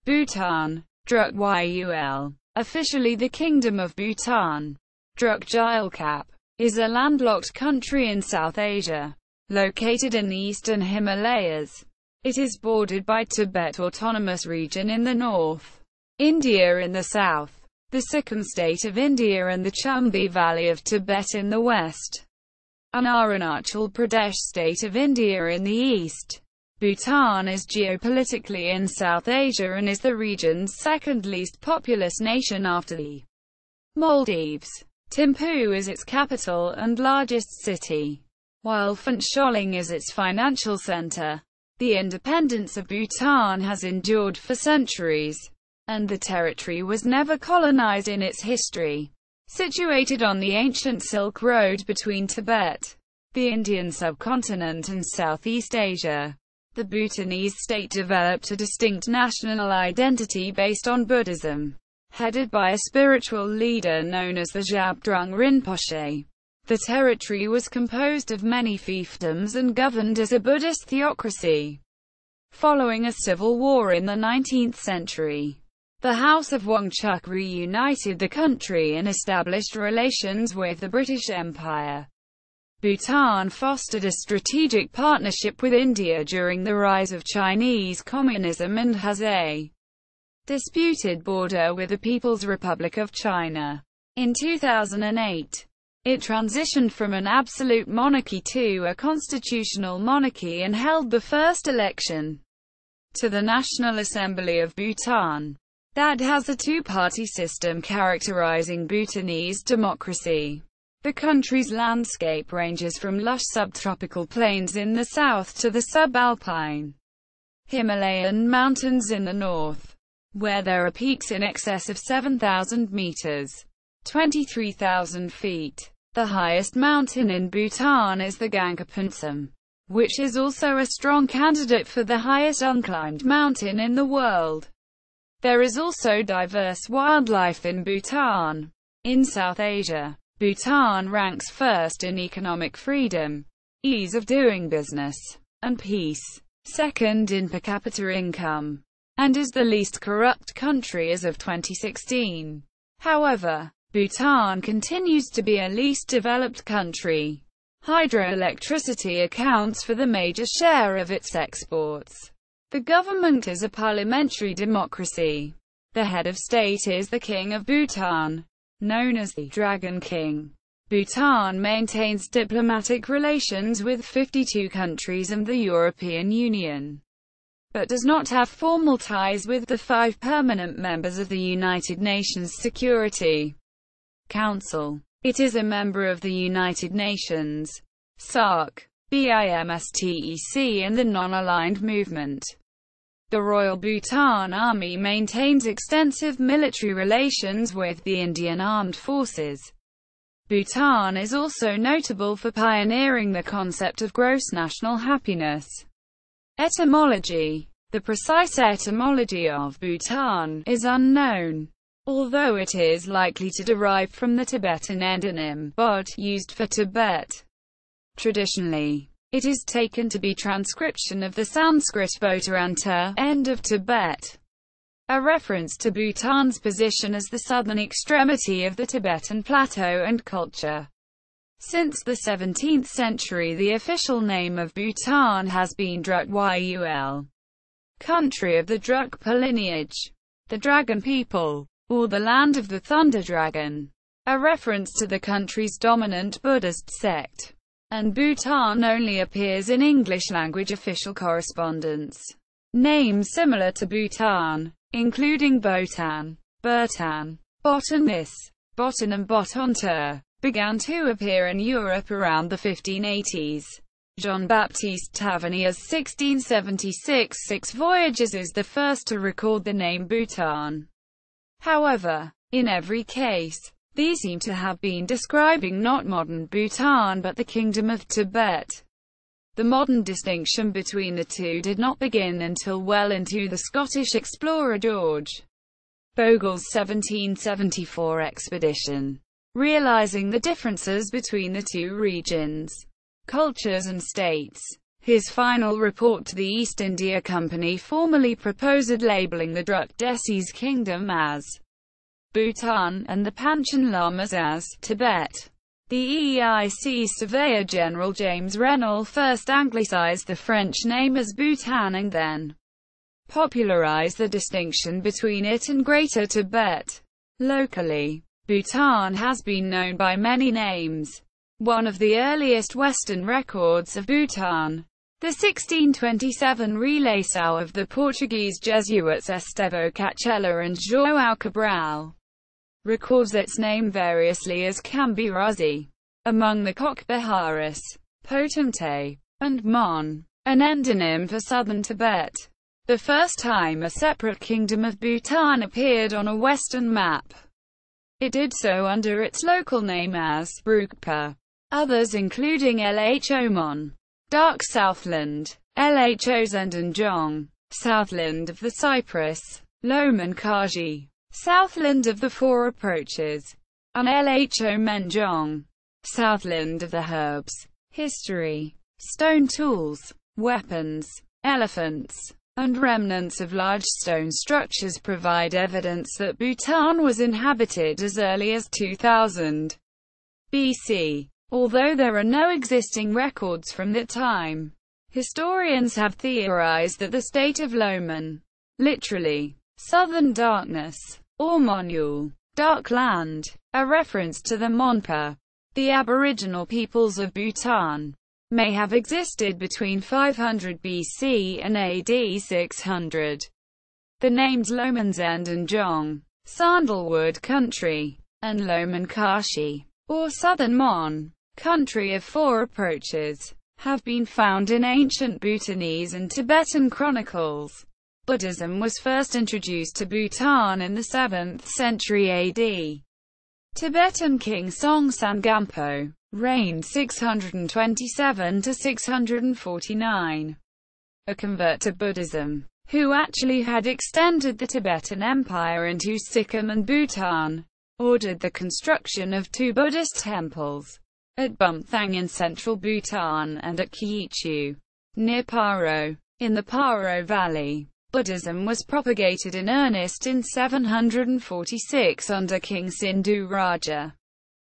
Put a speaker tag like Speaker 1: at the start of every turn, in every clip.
Speaker 1: Bhutan, druk gyal, officially the Kingdom of Bhutan, druk gyal khap, is a landlocked country in South Asia, located in the Eastern Himalayas. It is bordered by Tibet Autonomous Region in the north, India in the south, the Sikkim state of India and the Chumbi Valley of Tibet in the west, and Arunachal Pradesh state of India in the east. Bhutan is geopolitically in South Asia and is the region's second least populous nation after the Maldives. Thimphu is its capital and largest city, while Phuntsholing is its financial center. The independence of Bhutan has endured for centuries, and the territory was never colonized in its history. Situated on the ancient Silk Road between Tibet, the Indian subcontinent and Southeast Asia, the Bhutanese state developed a distinct national identity based on Buddhism, headed by a spiritual leader known as the Zhabdrung Rinpoche. The territory was composed of many fiefdoms and governed as a Buddhist theocracy. Following a civil war in the 19th century, the House of Wangchuck reunited the country and established relations with the British Empire. Bhutan fostered a strategic partnership with India during the rise of Chinese communism and has a disputed border with the People's Republic of China. In 2008, it transitioned from an absolute monarchy to a constitutional monarchy and held the first election to the National Assembly of Bhutan. That has a two-party system characterizing Bhutanese democracy. The country's landscape ranges from lush subtropical plains in the south to the subalpine Himalayan mountains in the north, where there are peaks in excess of 7,000 meters, 23,000 feet. The highest mountain in Bhutan is the Gangapungsum, which is also a strong candidate for the highest unclimbed mountain in the world. There is also diverse wildlife in Bhutan. In South Asia, Bhutan ranks first in economic freedom, ease of doing business, and peace, second in per capita income, and is the least corrupt country as of 2016. However, Bhutan continues to be a least developed country. Hydroelectricity accounts for the major share of its exports. The government is a parliamentary democracy. The head of state is the King of Bhutan, known as the Dragon King. Bhutan maintains diplomatic relations with 52 countries and the European Union, but does not have formal ties with the 5 permanent members of the United Nations Security Council. It is a member of the United Nations, SARC, BIMSTEC and the Non-Aligned Movement. The Royal Bhutan Army maintains extensive military relations with the Indian Armed Forces. Bhutan is also notable for pioneering the concept of gross national happiness. Etymology. The precise etymology of Bhutan is unknown, although it is likely to derive from the Tibetan endonym, bod, used for Tibet. Traditionally, it is taken to be transcription of the Sanskrit Botaranta, end of Tibet, a reference to Bhutan's position as the southern extremity of the Tibetan plateau and culture. Since the 17th century, the official name of Bhutan has been Druk Gyal, country of the Drukpa lineage, the dragon people, or the land of the thunder dragon, a reference to the country's dominant Buddhist sect. And Bhutan only appears in English-language official correspondence. Names similar to Bhutan, including Botan, Burtan, Botanis, Botan and Botantur, began to appear in Europe around the 1580s. Jean-Baptiste Tavernier's 1676 Six Voyages is the first to record the name Bhutan. However, in every case, these seem to have been describing not modern Bhutan but the Kingdom of Tibet. The modern distinction between the two did not begin until well into the Scottish explorer George Bogle's 1774 expedition. Realizing the differences between the two regions, cultures and states, His final report to the East India Company formally proposed labeling the Druk Desi's kingdom as Bhutan, and the Panchen Lamas as Tibet. The EIC Surveyor General James Reynolds first anglicized the French name as Bhutan and then popularized the distinction between it and Greater Tibet. Locally, Bhutan has been known by many names. One of the earliest Western records of Bhutan, the 1627 Relação of the Portuguese Jesuits Estevão Cachela and João Cabral, records its name variously as Cambirazi. Among the Cockbeharis, Potente, and Mon, an endonym for southern Tibet. The first time a separate Kingdom of Bhutan appeared on a Western map, it did so under its local name as Rukpa. Others including Lho Mon, Dark Southland, Lho Zendanjong, Southland of the Cypress, Loman Kaji, Southland of the Four Approaches, and Lho Menjong, Southland of the Herbs. History. Stone tools, weapons, elephants, and remnants of large stone structures provide evidence that Bhutan was inhabited as early as 2000 BC. Although there are no existing records from that time, historians have theorized that the state of Loman, literally, southern darkness, or Monul, dark land, a reference to the Monpa, the aboriginal peoples of Bhutan, may have existed between 500 BC and AD 600. The names Lomanzend and Jong, Sandalwood Country, and Loman Kashi, or Southern Mon, Country of Four Approaches, have been found in ancient Bhutanese and Tibetan chronicles. Buddhism was first introduced to Bhutan in the 7th century AD. Tibetan king Songtsen Gampo reigned 627 to 649. A convert to Buddhism, who actually had extended the Tibetan Empire into Sikkim and Bhutan, ordered the construction of 2 Buddhist temples, at Bumthang in central Bhutan and at Kyichu, near Paro, in the Paro Valley. Buddhism was propagated in earnest in 746 under King Sindhu Raja.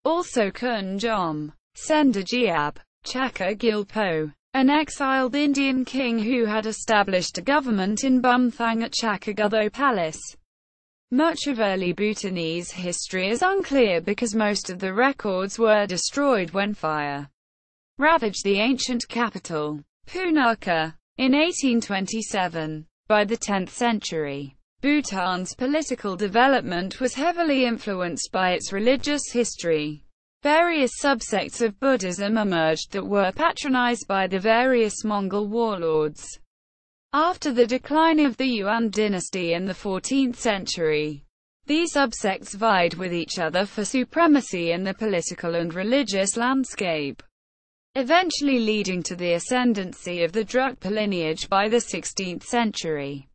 Speaker 1: Also Kun Jom, Sendajiab, Chaka Gilpo, an exiled Indian king who had established a government in Bumthang at Chakagutho Palace. Much of early Bhutanese history is unclear because most of the records were destroyed when fire ravaged the ancient capital, Punakha, in 1827. By the 10th century, Bhutan's political development was heavily influenced by its religious history. Various subsects of Buddhism emerged that were patronized by the various Mongol warlords. After the decline of the Yuan dynasty in the 14th century, these subsects vied with each other for supremacy in the political and religious landscape, eventually leading to the ascendancy of the Drukpa lineage by the 16th century.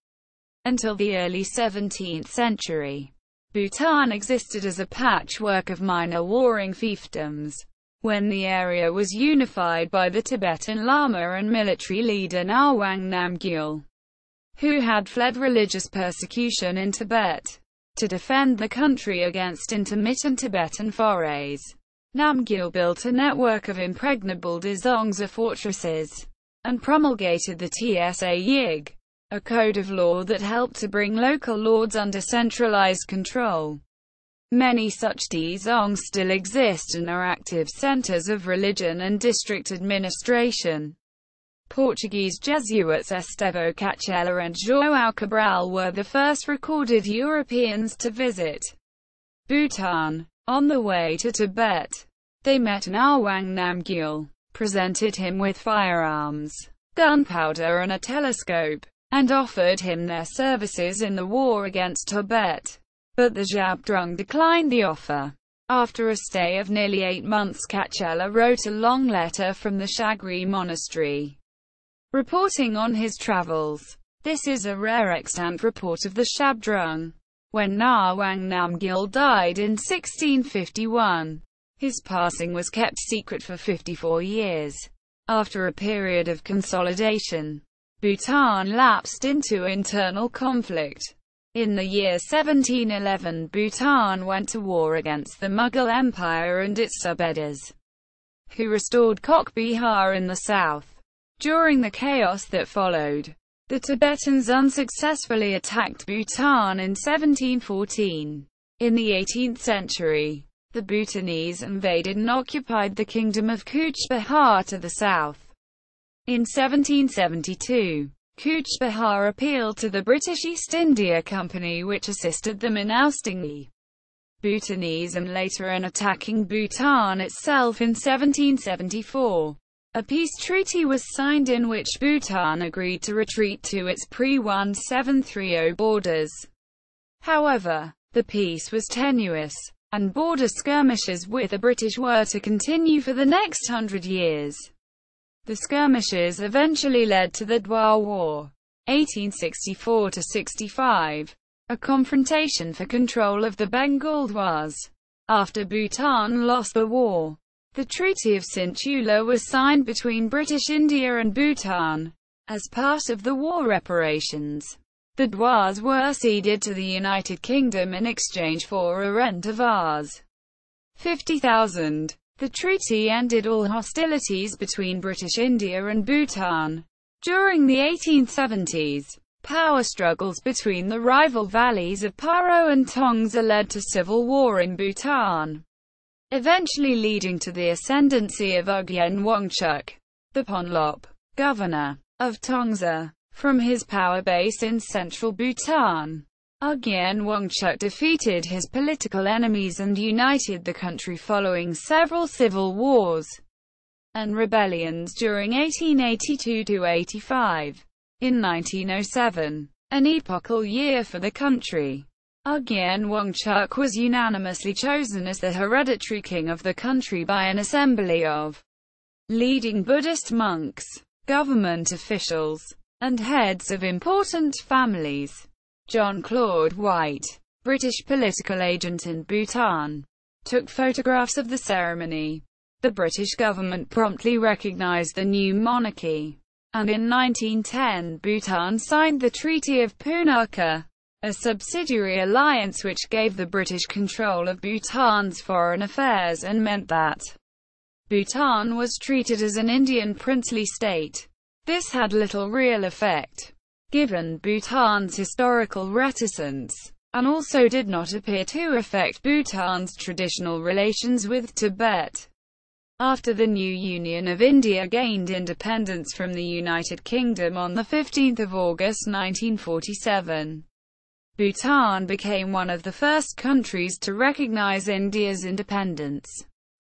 Speaker 1: Until the early 17th century, Bhutan existed as a patchwork of minor warring fiefdoms. When the area was unified by the Tibetan Lama and military leader Ngawang Namgyal, who had fled religious persecution in Tibet, to defend the country against intermittent Tibetan forays, Namgyal built a network of impregnable dzongsa fortresses, and promulgated the Tsa Yig, a code of law that helped to bring local lords under centralized control. Many such dzongs still exist and are active centers of religion and district administration. Portuguese Jesuits Estevão Cachela and João Cabral were the first recorded Europeans to visit Bhutan. On the way to Tibet, they met Ngawang Namgyal, presented him with firearms, gunpowder and a telescope, and offered him their services in the war against Tibet. But the Zhabdrung declined the offer. After a stay of nearly 8 months, Cachela wrote a long letter from the Shagri monastery, reporting on his travels. This is a rare extant report of the Zhabdrung. When Ngawang Namgyal died in 1651, his passing was kept secret for 54 years. After a period of consolidation, Bhutan lapsed into internal conflict. In the year 1711, Bhutan went to war against the Mughal Empire and its subedars, who restored Cock Bihar in the south. During the chaos that followed, the Tibetans unsuccessfully attacked Bhutan in 1714. In the 18th century, the Bhutanese invaded and occupied the kingdom of Cooch Behar to the south. In 1772, Cooch Behar appealed to the British East India Company, which assisted them in ousting the Bhutanese and later in attacking Bhutan itself in 1774. A peace treaty was signed in which Bhutan agreed to retreat to its pre-1730 borders. However, the peace was tenuous, and border skirmishes with the British were to continue for the next 100 years. The skirmishes eventually led to the Dwa War, 1864–65, a confrontation for control of the Bengal Dwas. After Bhutan lost the war, the Treaty of Sintula was signed between British India and Bhutan. As part of the war reparations, the Dwas were ceded to the United Kingdom in exchange for a rent of Rs. 50,000. The treaty ended all hostilities between British India and Bhutan. During the 1870s, power struggles between the rival valleys of Paro and Tongsa led to civil war in Bhutan, eventually leading to the ascendancy of Agrarian Wangchuck, the Ponlop, governor of Tongsa, from his power base in central Bhutan. Agrarian Wangchuck defeated his political enemies and united the country following several civil wars and rebellions during 1882–85. In 1907, an epochal year for the country, Agrarian Wangchuck was unanimously chosen as the hereditary king of the country by an assembly of leading Buddhist monks, government officials, and heads of important families. John Claude White, British political agent in Bhutan, took photographs of the ceremony. The British government promptly recognized the new monarchy, and in 1910 Bhutan signed the Treaty of Punakha, a subsidiary alliance which gave the British control of Bhutan's foreign affairs and meant that Bhutan was treated as an Indian princely state. This had little real effect, given Bhutan's historical reticence, and also did not appear to affect Bhutan's traditional relations with Tibet. After the new Union of India gained independence from the United Kingdom on 15 August 1947, Bhutan became one of the first countries to recognize India's independence.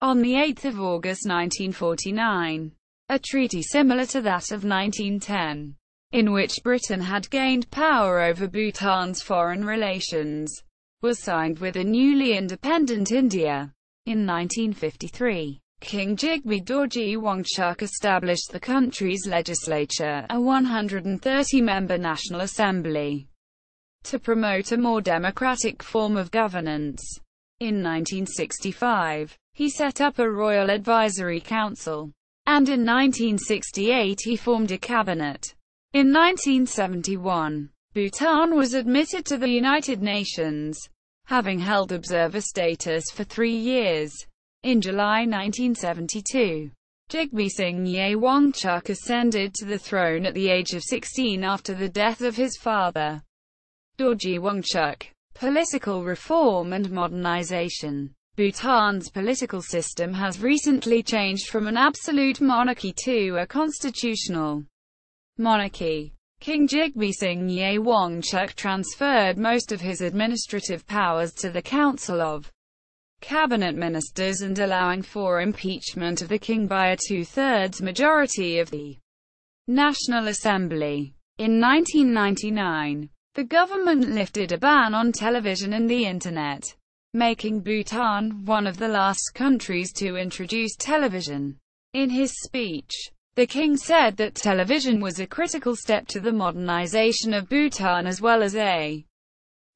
Speaker 1: On 8 August 1949, a treaty similar to that of 1910, in which Britain had gained power over Bhutan's foreign relations, was signed with a newly independent India. In 1953, King Jigme Dorji Wangchuck established the country's legislature, a 130-member National Assembly, to promote a more democratic form of governance. In 1965, he set up a Royal Advisory Council, and in 1968 he formed a cabinet. In 1971, Bhutan was admitted to the United Nations, having held observer status for 3 years. In July 1972, Jigme Singye Wangchuck ascended to the throne at the age of 16 after the death of his father, Dorji Wangchuck. Political reform and modernization. Bhutan's political system has recently changed from an absolute monarchy to a constitutional monarchy. King Jigme Singye Wangchuck transferred most of his administrative powers to the Council of Cabinet Ministers and allowing for impeachment of the king by a 2/3 majority of the National Assembly. In 1999, the government lifted a ban on television and the Internet, making Bhutan one of the last countries to introduce television. In his speech, the king said that television was a critical step to the modernization of Bhutan as well as a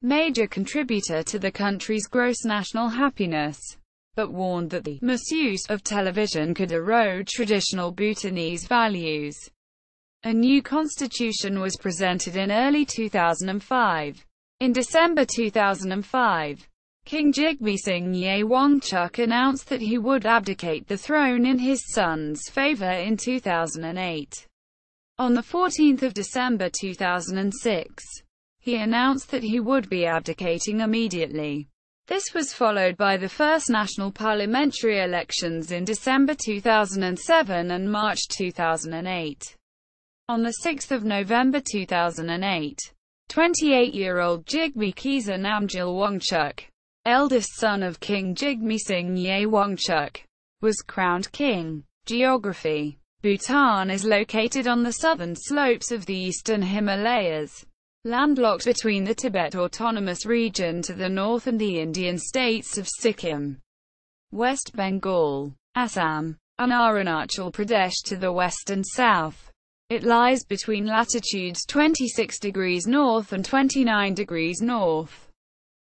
Speaker 1: major contributor to the country's gross national happiness. but warned that the misuse of television could erode traditional Bhutanese values. A new constitution was presented in early 2005. In December 2005, King Jigme Singye Wangchuck announced that he would abdicate the throne in his son's favor in 2008. On 14 December 2006, he announced that he would be abdicating immediately. This was followed by the first national parliamentary elections in December 2007 and March 2008. On 6 November 2008, 28-year-old Jigme Keza Namgyal Wangchuck, eldest son of King Jigme Singye Wangchuck, was crowned king. Geography. Bhutan is located on the southern slopes of the Eastern Himalayas, landlocked between the Tibet Autonomous Region to the north and the Indian states of Sikkim, West Bengal, Assam, and Arunachal Pradesh to the west and south. It lies between latitudes 26 degrees north and 29 degrees north,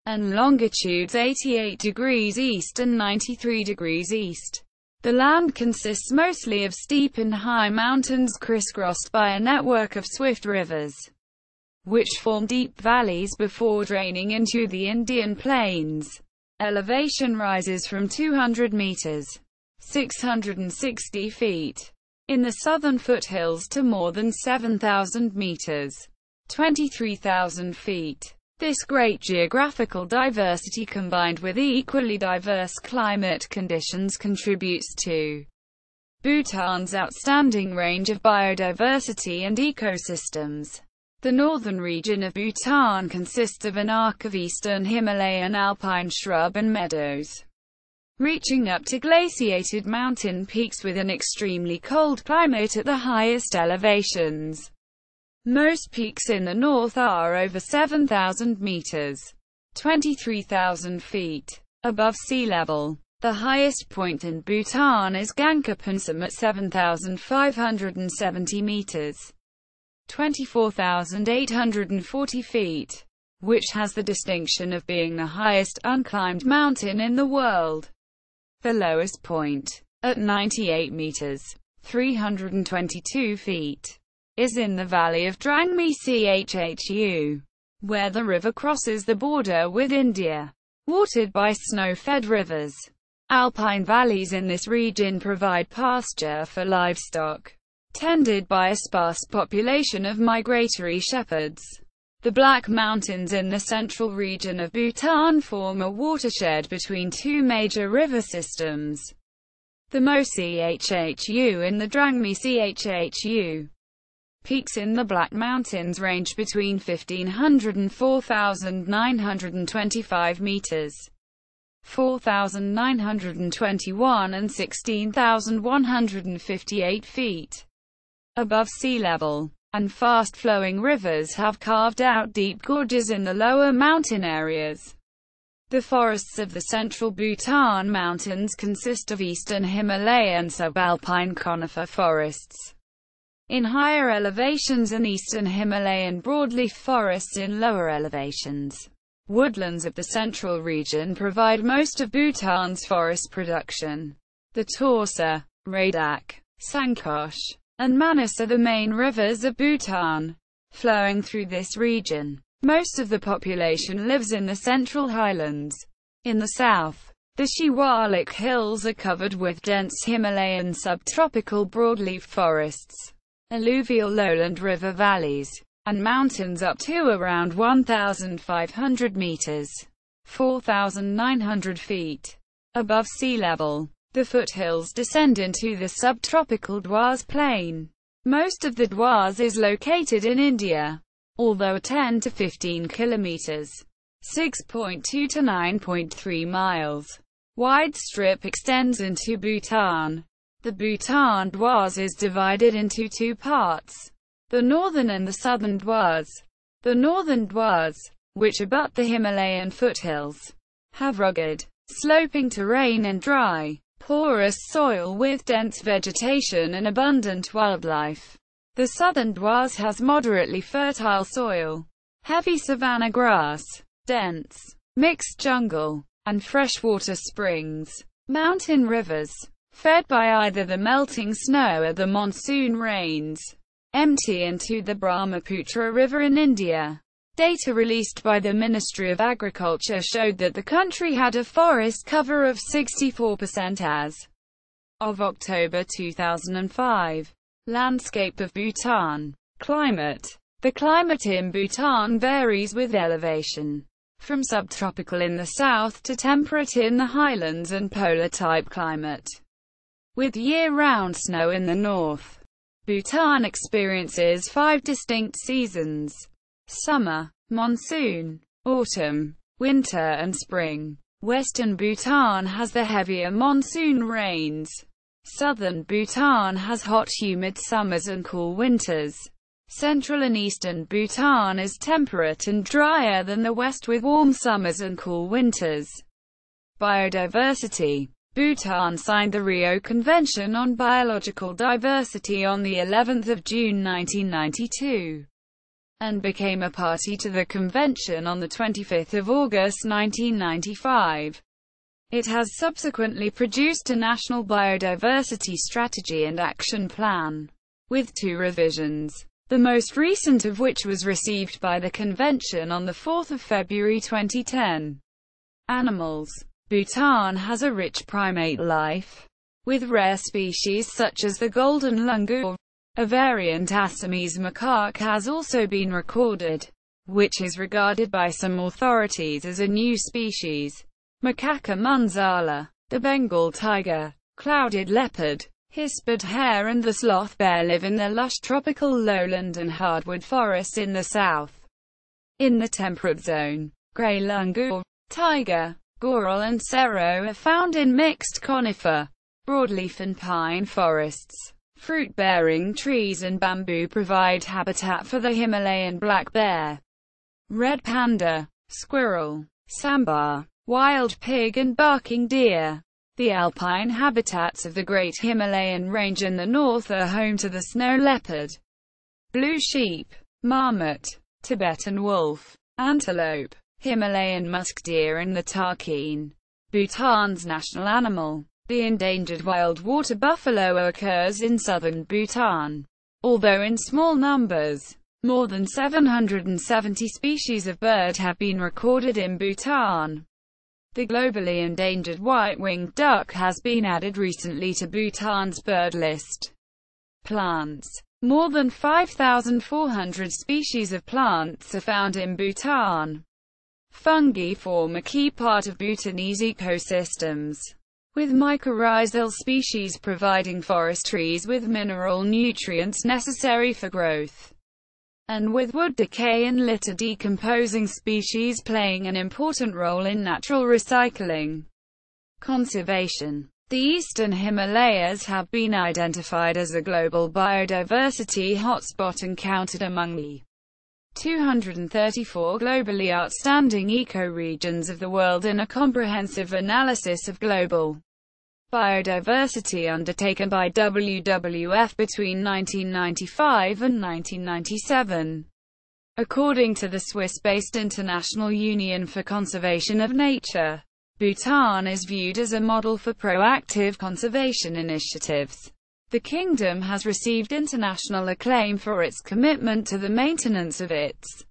Speaker 1: and longitudes 88 degrees east and 93 degrees east. The land consists mostly of steep and high mountains crisscrossed by a network of swift rivers, which form deep valleys before draining into the Indian plains. Elevation rises from 200 meters, 660 feet, in the southern foothills to more than 7,000 meters, 23,000 feet. This great geographical diversity combined with equally diverse climate conditions contributes to Bhutan's outstanding range of biodiversity and ecosystems. The northern region of Bhutan consists of an arc of eastern Himalayan alpine shrub and meadows, reaching up to glaciated mountain peaks with an extremely cold climate at the highest elevations. Most peaks in the north are over 7,000 meters, 23,000 feet, above sea level. The highest point in Bhutan is Gangkar Punsam at 7,570 meters, 24,840 feet, which has the distinction of being the highest unclimbed mountain in the world. The lowest point, at 98 meters, 322 feet, is in the valley of Drangme Chhu, where the river crosses the border with India, watered by snow-fed rivers. Alpine valleys in this region provide pasture for livestock, tended by a sparse population of migratory shepherds. The Black Mountains in the central region of Bhutan form a watershed between two major river systems, the Mo Chhu and the Drangme Chhu. Peaks in the Black Mountains range between 1,500 and 4,925 meters, 4,921 and 16,158 feet above sea level, and fast-flowing rivers have carved out deep gorges in the lower mountain areas. The forests of the central Bhutan mountains consist of eastern Himalayan subalpine conifer forests in higher elevations and eastern Himalayan broadleaf forests in lower elevations. Woodlands of the central region provide most of Bhutan's forest production. The Torsa, Radak, Sangkosh, and Manas are the main rivers of Bhutan, flowing through this region. Most of the population lives in the central highlands. In the south, the Shiwalik Hills are covered with dense Himalayan subtropical broadleaf forests, alluvial lowland river valleys, and mountains up to around 1,500 meters, 4,900 feet, above sea level. The foothills descend into the subtropical Dwas Plain. Most of the Dwas is located in India, although 10 to 15 kilometers, 6.2 to 9.3 miles, wide strip extends into Bhutan. The Bhutan Dwas is divided into two parts, the northern and the southern Dwas. The northern Dwas, which abut the Himalayan foothills, have rugged, sloping terrain and dry, porous soil with dense vegetation and abundant wildlife. The southern Dwas has moderately fertile soil, heavy savanna grass, dense, mixed jungle, and freshwater springs. mountain rivers, fed by either the melting snow or the monsoon rains, empty into the Brahmaputra River in India. Data released by the Ministry of Agriculture showed that the country had a forest cover of 64% as of October 2005. Landscape of Bhutan. Climate. The climate in Bhutan varies with elevation, from subtropical in the south to temperate in the highlands and polar-type climate, with year-round snow in the north. Bhutan experiences 5 distinct seasons: summer, monsoon, autumn, winter and spring. Western Bhutan has the heavier monsoon rains. Southern Bhutan has hot humid summers and cool winters. Central and eastern Bhutan is temperate and drier than the west with warm summers and cool winters. Biodiversity. Bhutan signed the Rio Convention on Biological Diversity on the 11th of June 1992 and became a party to the convention on the 25th of August 1995. It has subsequently produced a national biodiversity strategy and action plan, with 2 revisions, the most recent of which was received by the convention on 4 February 2010. Animals. Bhutan has a rich primate life, with rare species such as the golden langur. A variant Assamese macaque has also been recorded, which is regarded by some authorities as a new species. Macaca munzala, the Bengal tiger, clouded leopard, hispid hare and the sloth bear live in the lush tropical lowland and hardwood forests in the south. In the temperate zone, grey langur, tiger, goral and serow are found in mixed conifer, broadleaf and pine forests. Fruit-bearing trees and bamboo provide habitat for the Himalayan black bear, red panda, squirrel, sambar, wild pig and barking deer. The alpine habitats of the Great Himalayan Range in the north are home to the snow leopard, blue sheep, marmot, Tibetan wolf, antelope, Himalayan musk deer and the tarkeen. Bhutan's national animal. The endangered wild water buffalo occurs in southern Bhutan. Although in small numbers, more than 770 species of bird have been recorded in Bhutan. The globally endangered white-winged duck has been added recently to Bhutan's bird list. Plants. More than 5,400 species of plants are found in Bhutan. Fungi form a key part of Bhutanese ecosystems, with mycorrhizal species providing forest trees with mineral nutrients necessary for growth, and with wood decay and litter decomposing species playing an important role in natural recycling. Conservation. The Eastern Himalayas have been identified as a global biodiversity hotspot and counted among the 234 globally outstanding ecoregions of the world in a comprehensive analysis of global biodiversity undertaken by WWF between 1995 and 1997. According to the Swiss-based International Union for Conservation of Nature, Bhutan is viewed as a model for proactive conservation initiatives. The kingdom has received international acclaim for its commitment to the maintenance of its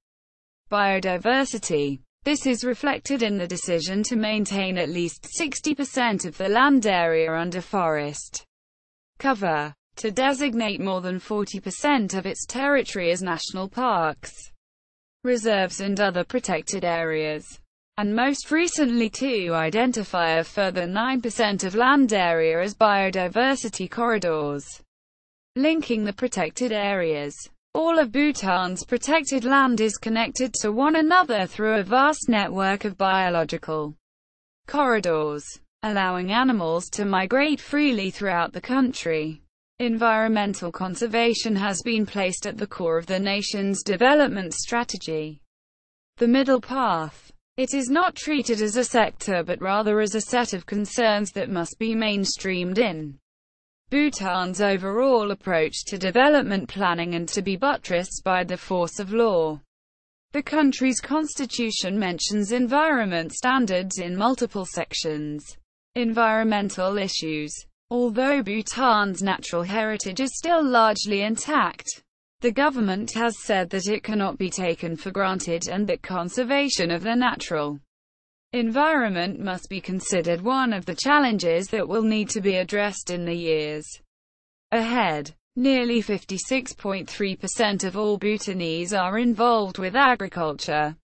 Speaker 1: biodiversity. This is reflected in the decision to maintain at least 60% of the land area under forest cover, to designate more than 40% of its territory as national parks, reserves and other protected areas, and most recently to identify a further 9% of land area as biodiversity corridors, linking the protected areas. All of Bhutan's protected land is connected to one another through a vast network of biological corridors, allowing animals to migrate freely throughout the country. Environmental conservation has been placed at the core of the nation's development strategy. The middle path. It is not treated as a sector but rather as a set of concerns that must be mainstreamed in Bhutan's overall approach to development planning and to be buttressed by the force of law. The country's constitution mentions environment standards in multiple sections. Environmental issues. Although Bhutan's natural heritage is still largely intact, the government has said that it cannot be taken for granted and that conservation of the natural environment must be considered one of the challenges that will need to be addressed in the years ahead. Nearly 56.3% of all Bhutanese are involved with agriculture,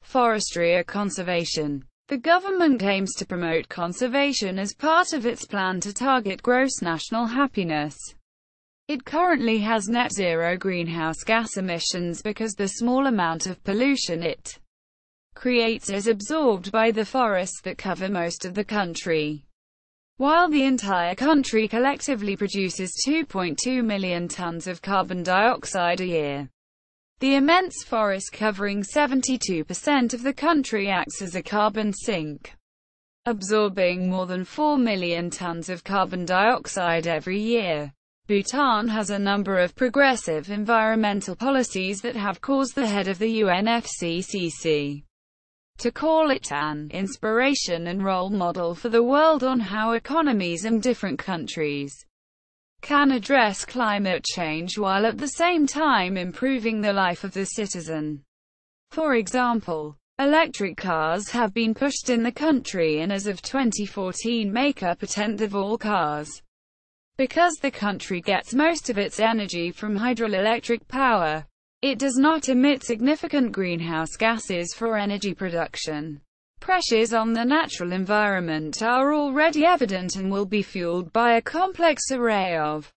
Speaker 1: forestry or conservation. The government aims to promote conservation as part of its plan to target gross national happiness. It currently has net zero greenhouse gas emissions because the small amount of pollution it creates is absorbed by the forests that cover most of the country. While the entire country collectively produces 2.2 million tons of carbon dioxide a year, the immense forest covering 72% of the country acts as a carbon sink, absorbing more than 4 million tons of carbon dioxide every year. Bhutan has a number of progressive environmental policies that have caused the head of the UNFCCC to call it an inspiration and role model for the world on how economies in different countries can address climate change while at the same time improving the life of the citizen. For example, electric cars have been pushed in the country and as of 2014 make up a tenth of all cars. Because the country gets most of its energy from hydroelectric power, it does not emit significant greenhouse gases for energy production. Pressures on the natural environment are already evident and will be fueled by a complex array of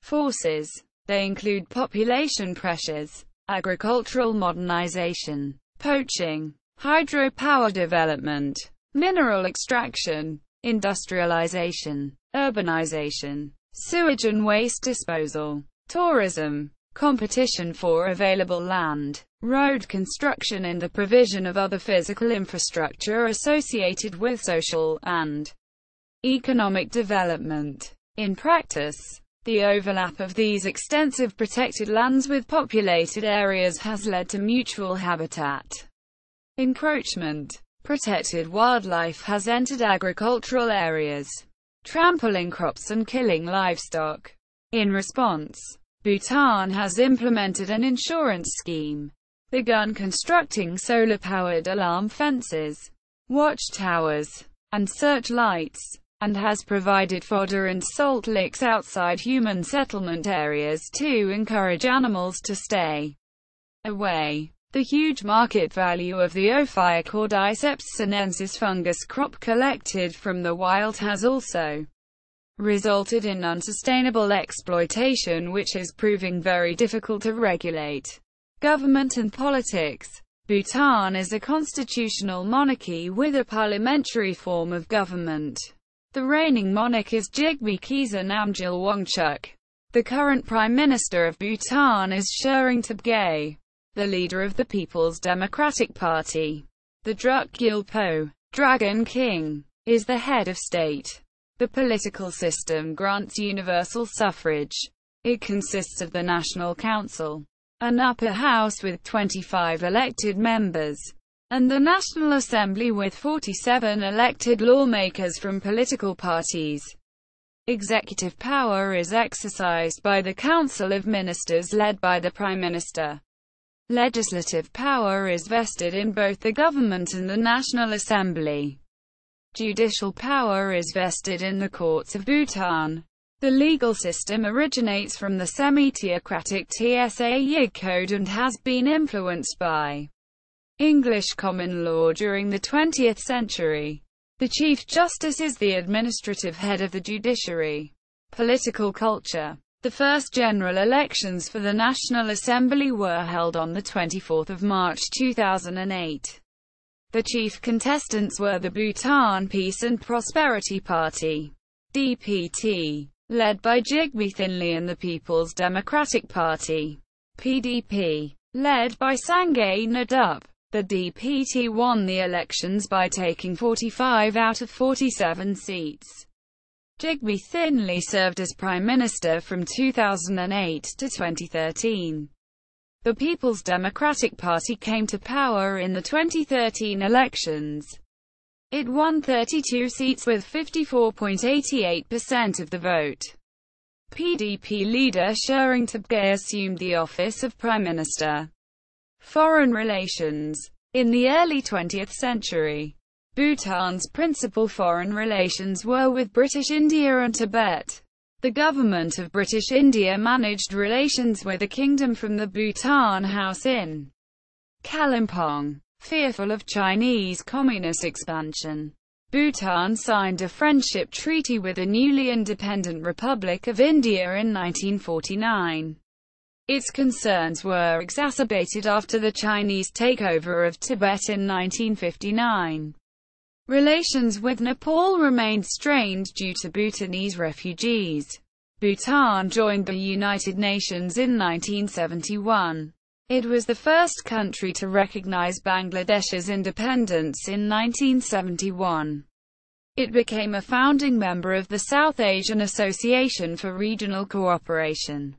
Speaker 1: forces. They include population pressures, agricultural modernization, poaching, hydropower development, mineral extraction, industrialization, urbanization, sewage and waste disposal, tourism, competition for available land, road construction and the provision of other physical infrastructure associated with social and economic development. In practice, the overlap of these extensive protected lands with populated areas has led to mutual habitat encroachment. Protected wildlife has entered agricultural areas, trampling crops and killing livestock. In response, Bhutan has implemented an insurance scheme, begun constructing solar-powered alarm fences, watchtowers, and searchlights, and has provided fodder and salt licks outside human settlement areas to encourage animals to stay away. The huge market value of the Ophiocordyceps sinensis fungus crop collected from the wild has also resulted in unsustainable exploitation which is proving very difficult to regulate. Government and politics. Bhutan is a constitutional monarchy with a parliamentary form of government. The reigning monarch is Jigme Keza Namgyal Wangchuck. The current Prime Minister of Bhutan is Tshering Tabgay, the leader of the People's Democratic Party. The Druk Gyalpo, Dragon King, is the head of state. The political system grants universal suffrage. It consists of the National Council, an upper house with 25 elected members, and the National Assembly with 47 elected lawmakers from political parties. Executive power is exercised by the Council of Ministers led by the Prime Minister. Legislative power is vested in both the government and the National Assembly. Judicial power is vested in the courts of Bhutan. The legal system originates from the semi-theocratic TSA Yig Code and has been influenced by English common law during the 20th century. The Chief Justice is the administrative head of the judiciary. Political culture. The first general elections for the National Assembly were held on the 24th of March 2008. The chief contestants were the Bhutan Peace and Prosperity Party, DPT, led by Jigme Thinley, and the People's Democratic Party, PDP, led by Sangay Nadup. The DPT won the elections by taking 45 out of 47 seats. Jigme Thinley served as Prime Minister from 2008 to 2013. The People's Democratic Party came to power in the 2013 elections. It won 32 seats with 54.88% of the vote. PDP leader Tshering Tobgay assumed the office of Prime Minister. Foreign relations. In the early 20th century, Bhutan's principal foreign relations were with British India and Tibet. The government of British India managed relations with the kingdom from the Bhutan House in Kalimpong. Fearful of Chinese communist expansion, Bhutan signed a friendship treaty with the newly independent Republic of India in 1949. Its concerns were exacerbated after the Chinese takeover of Tibet in 1959. Relations with Nepal remained strained due to Bhutanese refugees. Bhutan joined the United Nations in 1971. It was the first country to recognize Bangladesh's independence in 1971. It became a founding member of the South Asian Association for Regional Cooperation,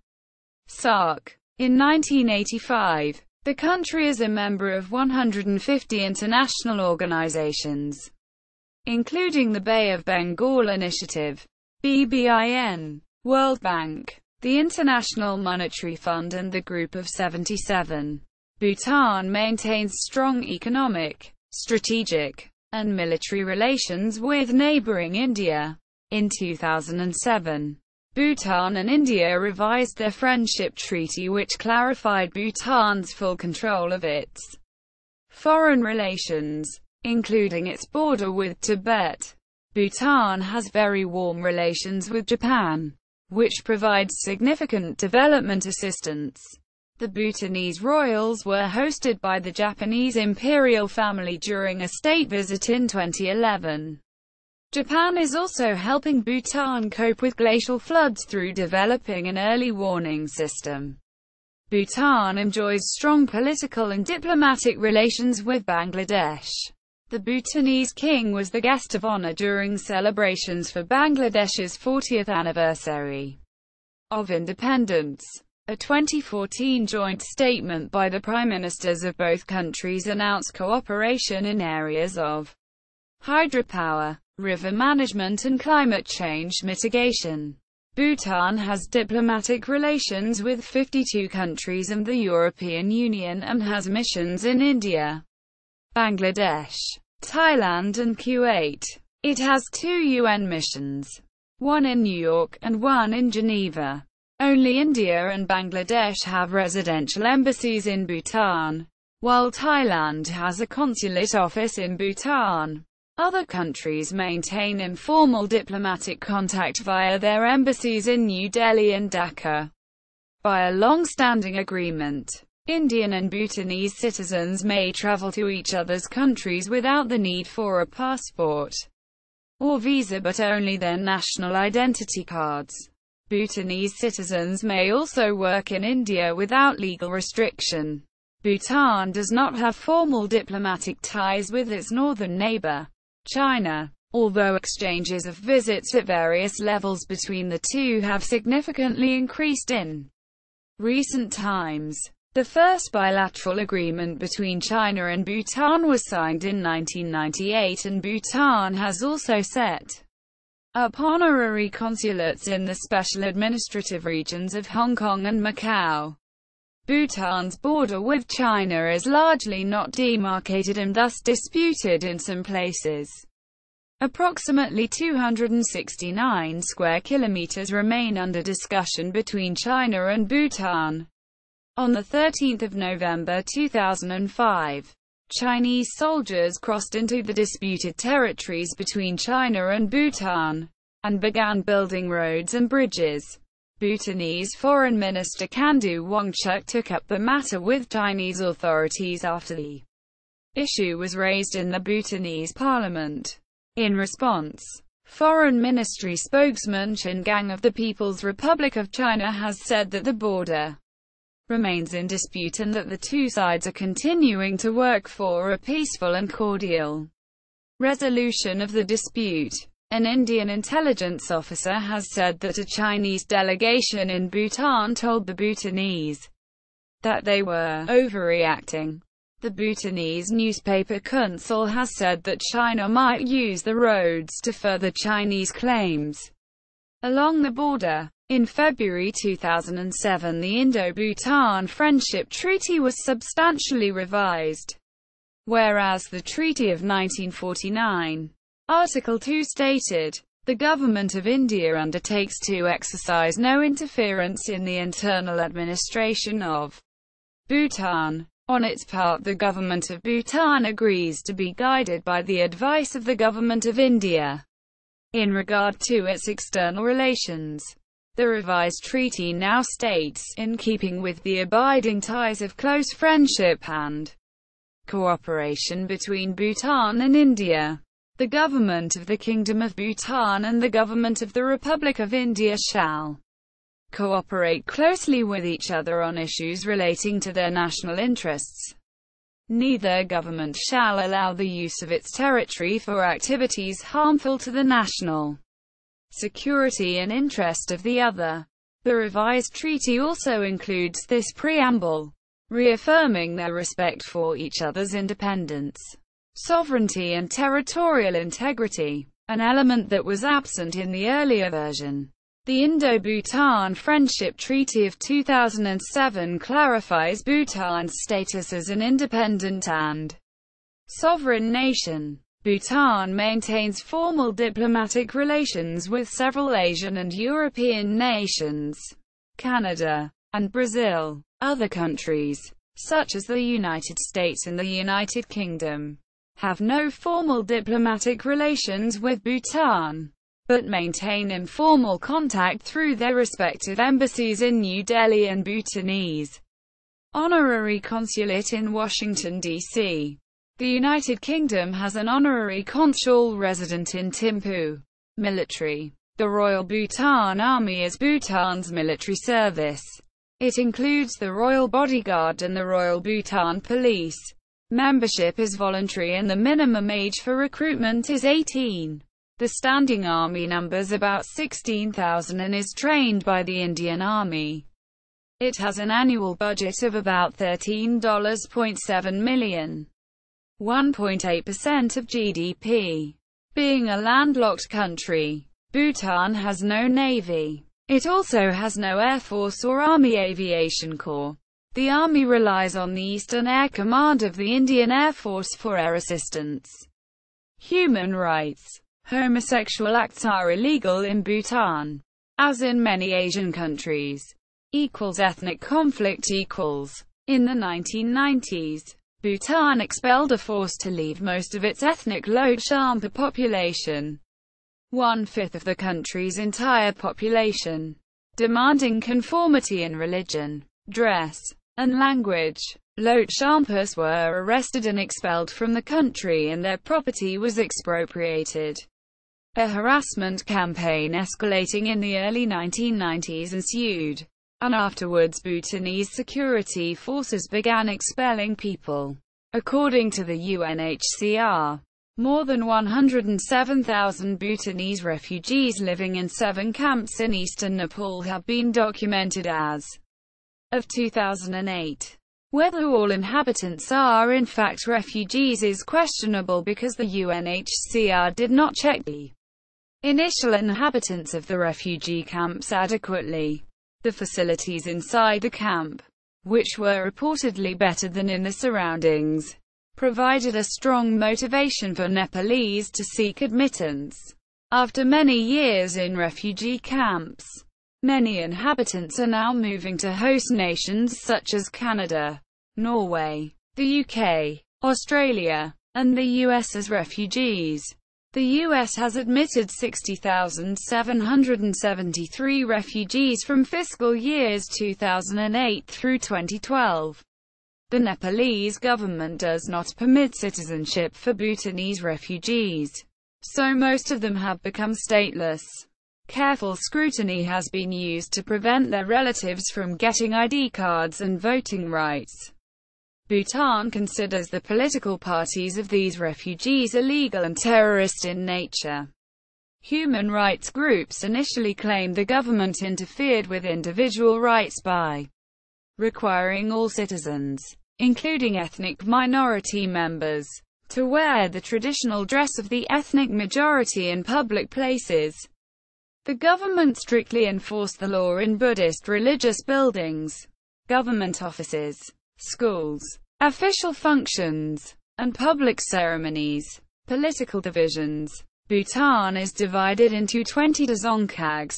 Speaker 1: SAARC. In 1985, the country is a member of 150 international organizations, including the Bay of Bengal Initiative, BBIN, World Bank, the International Monetary Fund and the Group of 77. Bhutan maintains strong economic, strategic, and military relations with neighboring India. In 2007, Bhutan and India revised their friendship treaty which clarified Bhutan's full control of its foreign relations, including its border with Tibet. Bhutan has very warm relations with Japan, which provides significant development assistance. The Bhutanese royals were hosted by the Japanese imperial family during a state visit in 2011. Japan is also helping Bhutan cope with glacial floods through developing an early warning system. Bhutan enjoys strong political and diplomatic relations with Bangladesh. The Bhutanese king was the guest of honor during celebrations for Bangladesh's 40th anniversary of independence. A 2014 joint statement by the prime ministers of both countries announced cooperation in areas of hydropower, river management and climate change mitigation. Bhutan has diplomatic relations with 52 countries and the European Union and has missions in India, Bangladesh, Thailand and Kuwait. It has 2 UN missions, one in New York and one in Geneva. Only India and Bangladesh have residential embassies in Bhutan, while Thailand has a consulate office in Bhutan. Other countries maintain informal diplomatic contact via their embassies in New Delhi and Dhaka. By a long-standing agreement, Indian and Bhutanese citizens may travel to each other's countries without the need for a passport or visa but only their national identity cards. Bhutanese citizens may also work in India without legal restriction. Bhutan does not have formal diplomatic ties with its northern neighbor, China, although exchanges of visits at various levels between the two have significantly increased in recent times. The first bilateral agreement between China and Bhutan was signed in 1998 and Bhutan has also set up honorary consulates in the special administrative regions of Hong Kong and Macau. Bhutan's border with China is largely not demarcated and thus disputed in some places. Approximately 269 square kilometers remain under discussion between China and Bhutan. On 13 November 2005, Chinese soldiers crossed into the disputed territories between China and Bhutan, and began building roads and bridges. Bhutanese Foreign Minister Khandeu Wangchuck took up the matter with Chinese authorities after the issue was raised in the Bhutanese parliament. In response, Foreign Ministry spokesman Chen Gang of the People's Republic of China has said that the border remains in dispute and that the two sides are continuing to work for a peaceful and cordial resolution of the dispute. An Indian intelligence officer has said that a Chinese delegation in Bhutan told the Bhutanese that they were overreacting. The Bhutanese newspaper Phuntsholing has said that China might use the roads to further Chinese claims along the border. In February 2007, the Indo-Bhutan Friendship Treaty was substantially revised, whereas the Treaty of 1949, Article 2 stated, "The Government of India undertakes to exercise no interference in the internal administration of Bhutan." On its part, the Government of Bhutan agrees to be guided by the advice of the Government of India in regard to its external relations. The revised treaty now states, in keeping with the abiding ties of close friendship and cooperation between Bhutan and India, the government of the Kingdom of Bhutan and the government of the Republic of India shall cooperate closely with each other on issues relating to their national interests. Neither government shall allow the use of its territory for activities harmful to the national security and interest of the other. The revised treaty also includes this preamble, reaffirming their respect for each other's independence, sovereignty and territorial integrity, an element that was absent in the earlier version. The Indo-Bhutan Friendship Treaty of 2007 clarifies Bhutan's status as an independent and sovereign nation. Bhutan maintains formal diplomatic relations with several Asian and European nations, Canada, and Brazil. Other countries, such as the United States and the United Kingdom, have no formal diplomatic relations with Bhutan, but maintain informal contact through their respective embassies in New Delhi and Bhutanese honorary consulate in Washington, D.C. The United Kingdom has an honorary consul resident in Thimphu. Military. The Royal Bhutan Army is Bhutan's military service. It includes the Royal Bodyguard and the Royal Bhutan Police. Membership is voluntary and the minimum age for recruitment is 18. The standing army numbers about 16,000 and is trained by the Indian Army. It has an annual budget of about $13.7 million, 1.8% of GDP. Being a landlocked country, Bhutan has no navy. It also has no Air Force or Army Aviation Corps. The Army relies on the Eastern Air Command of the Indian Air Force for air assistance. Human rights. Homosexual acts are illegal in Bhutan. As in many Asian countries. Ethnic conflict. In the 1990s, Bhutan expelled a force to leave most of its ethnic Lhotshampa population, 1/5 of the country's entire population, demanding conformity in religion, dress, and language. Lhotshampas were arrested and expelled from the country and their property was expropriated. A harassment campaign escalating in the early 1990s ensued, and afterwards Bhutanese security forces began expelling people. According to the UNHCR, more than 107,000 Bhutanese refugees living in 7 camps in eastern Nepal have been documented as of 2008. Whether all inhabitants are in fact refugees is questionable because the UNHCR did not check the initial inhabitants of the refugee camps adequately. The facilities inside the camp, which were reportedly better than in the surroundings, provided a strong motivation for Nepalese to seek admittance. After many years in refugee camps, many inhabitants are now moving to host nations such as Canada, Norway, the UK, Australia, and the US as refugees. The US has admitted 60,773 refugees from fiscal years 2008 through 2012. The Nepalese government does not permit citizenship for Bhutanese refugees, so most of them have become stateless. Careful scrutiny has been used to prevent their relatives from getting ID cards and voting rights. Bhutan considers the political parties of these refugees illegal and terrorist in nature. Human rights groups initially claimed the government interfered with individual rights by requiring all citizens including ethnic minority members, to wear the traditional dress of the ethnic majority in public places. The government strictly enforced the law in Buddhist religious buildings, government offices, schools, official functions, and public ceremonies. Political divisions. Bhutan is divided into 20 dzongkhags,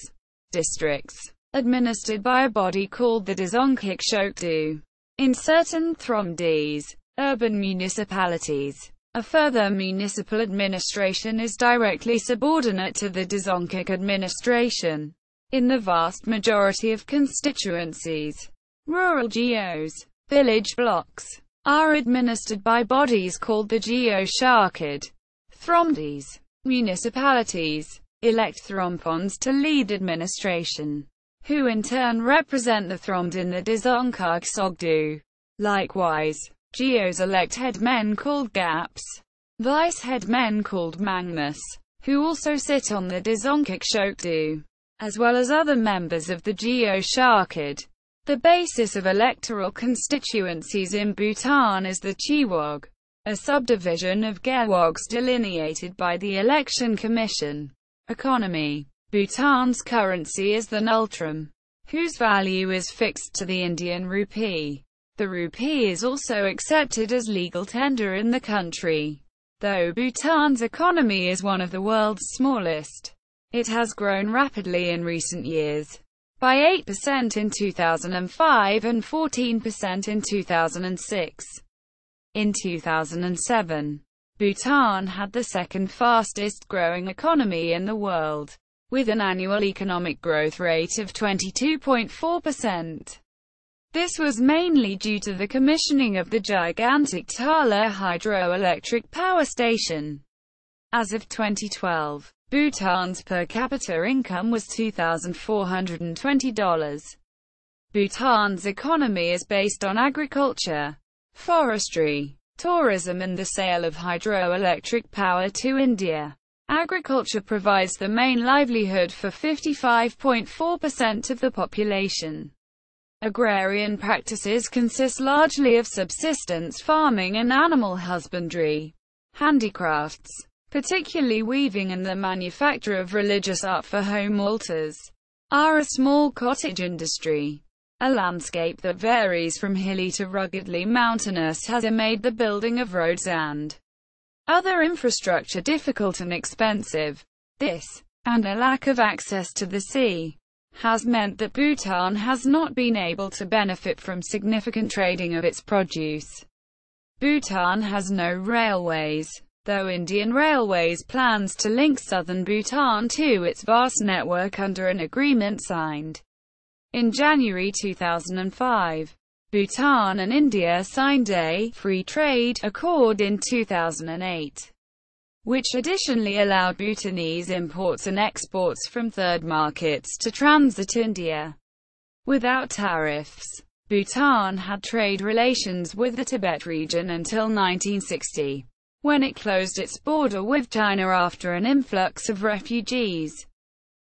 Speaker 1: districts, administered by a body called the Dzongkik Shokdu. In certain Thromdes, urban municipalities, a further municipal administration is directly subordinate to the Dzongkik administration. In the vast majority of constituencies, rural geos, village blocks, are administered by bodies called the Geo-Shakad. Thromdes. Municipalities elect thrompons to lead administration, who in turn represent the Thromd in the Dzongkak Sogdu. Likewise, geos elect headmen called gaps, vice-headmen called mangmas, who also sit on the Dzongkik Shokdu, as well as other members of the Geo-Shakad. The basis of electoral constituencies in Bhutan is the Chiwog, a subdivision of Gewogs delineated by the Election Commission. Economy. Bhutan's currency is the nultram, whose value is fixed to the Indian rupee. The rupee is also accepted as legal tender in the country. Though Bhutan's economy is one of the world's smallest, it has grown rapidly in recent years, by 8% in 2005 and 14% in 2006. In 2007, Bhutan had the second fastest growing economy in the world, with an annual economic growth rate of 22.4%. This was mainly due to the commissioning of the gigantic Tala hydroelectric power station. As of 2012, Bhutan's per capita income was $2,420. Bhutan's economy is based on agriculture, forestry, tourism and the sale of hydroelectric power to India. Agriculture provides the main livelihood for 55.4% of the population. Agrarian practices consist largely of subsistence farming and animal husbandry. Handicrafts, particularly weaving and the manufacture of religious art for home altars, are a small cottage industry. A landscape that varies from hilly to ruggedly mountainous has made the building of roads and other infrastructure difficult and expensive. This, and a lack of access to the sea, has meant that Bhutan has not been able to benefit from significant trading of its produce. Bhutan has no railways, though Indian Railways plans to link southern Bhutan to its vast network under an agreement signed in January 2005. Bhutan and India signed a free trade accord in 2008, which additionally allowed Bhutanese imports and exports from third markets to transit India without tariffs. Bhutan had trade relations with the Tibet region until 1960, when it closed its border with China after an influx of refugees.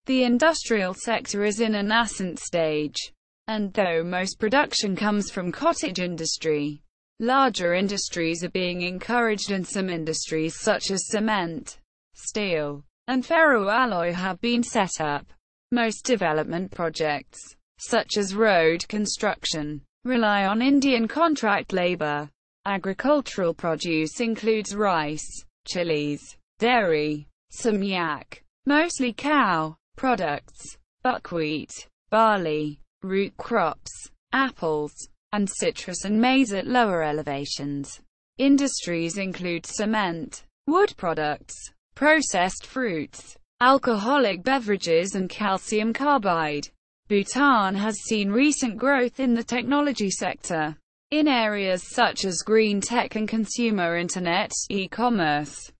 Speaker 1: The industrial sector is in a nascent stage, and though most production comes from cottage industry, larger industries are being encouraged and some industries such as cement, steel, and ferroalloy have been set up. Most development projects, such as road construction, rely on Indian contract labor. Agricultural produce includes rice, chilies, dairy, some yak, mostly cow products, buckwheat, barley, root crops, apples, and citrus and maize at lower elevations. Industries include cement, wood products, processed fruits, alcoholic beverages and calcium carbide. Bhutan has seen recent growth in the technology sector, in areas such as green tech and consumer internet, e-commerce.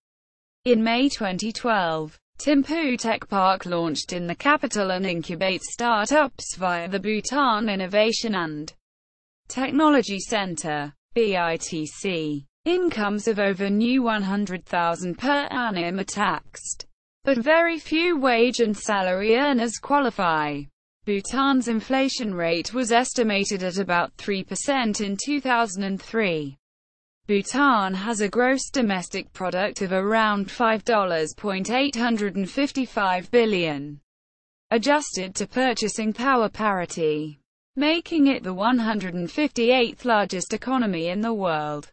Speaker 1: In May 2012, Thimphu Tech Park launched in the capital and incubates startups via the Bhutan Innovation and Technology Center, BITC. Incomes of over new 100,000 per annum are taxed, but very few wage and salary earners qualify. Bhutan's inflation rate was estimated at about 3% in 2003. Bhutan has a gross domestic product of around $5.855 billion, adjusted to purchasing power parity, making it the 158th largest economy in the world.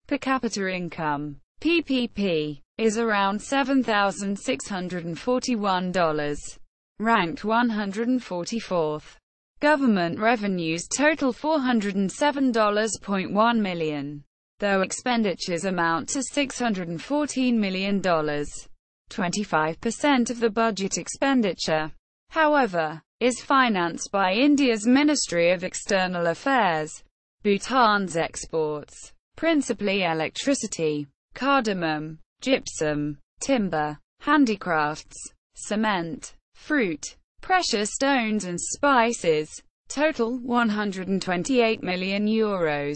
Speaker 1: Per capita income, PPP, is around $7,641, ranked 144th. Government revenues total $407.1 million, though expenditures amount to $614 million, 25% of the budget expenditure, however, is financed by India's Ministry of External Affairs. Bhutan's exports, principally electricity, cardamom, gypsum, timber, handicrafts, cement, fruit, precious stones and spices, total €128 million.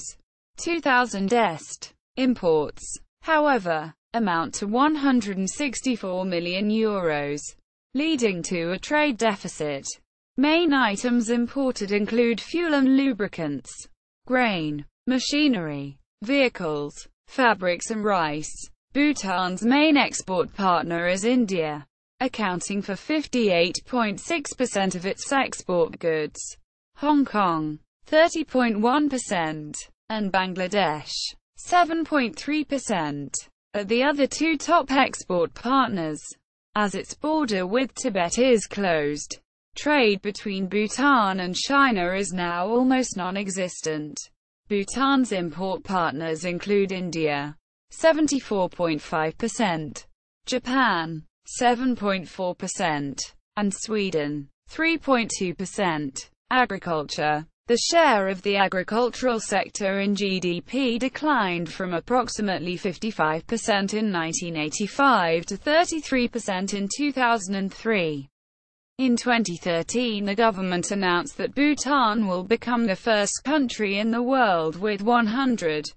Speaker 1: 2000 est. Imports, however, amount to €164 million, leading to a trade deficit. Main items imported include fuel and lubricants, grain, machinery, vehicles, fabrics and rice. Bhutan's main export partner is India, accounting for 58.6% of its export goods, Hong Kong, 30.1%, and Bangladesh, 7.3%, are the other two top export partners. As its border with Tibet is closed, trade between Bhutan and China is now almost non-existent. Bhutan's import partners include India, 74.5%, Japan, 7.4%, and Sweden, 3.2%. Agriculture. The share of the agricultural sector in GDP declined from approximately 55% in 1985 to 33% in 2003. In 2013, the government announced that Bhutan will become the first country in the world with 100%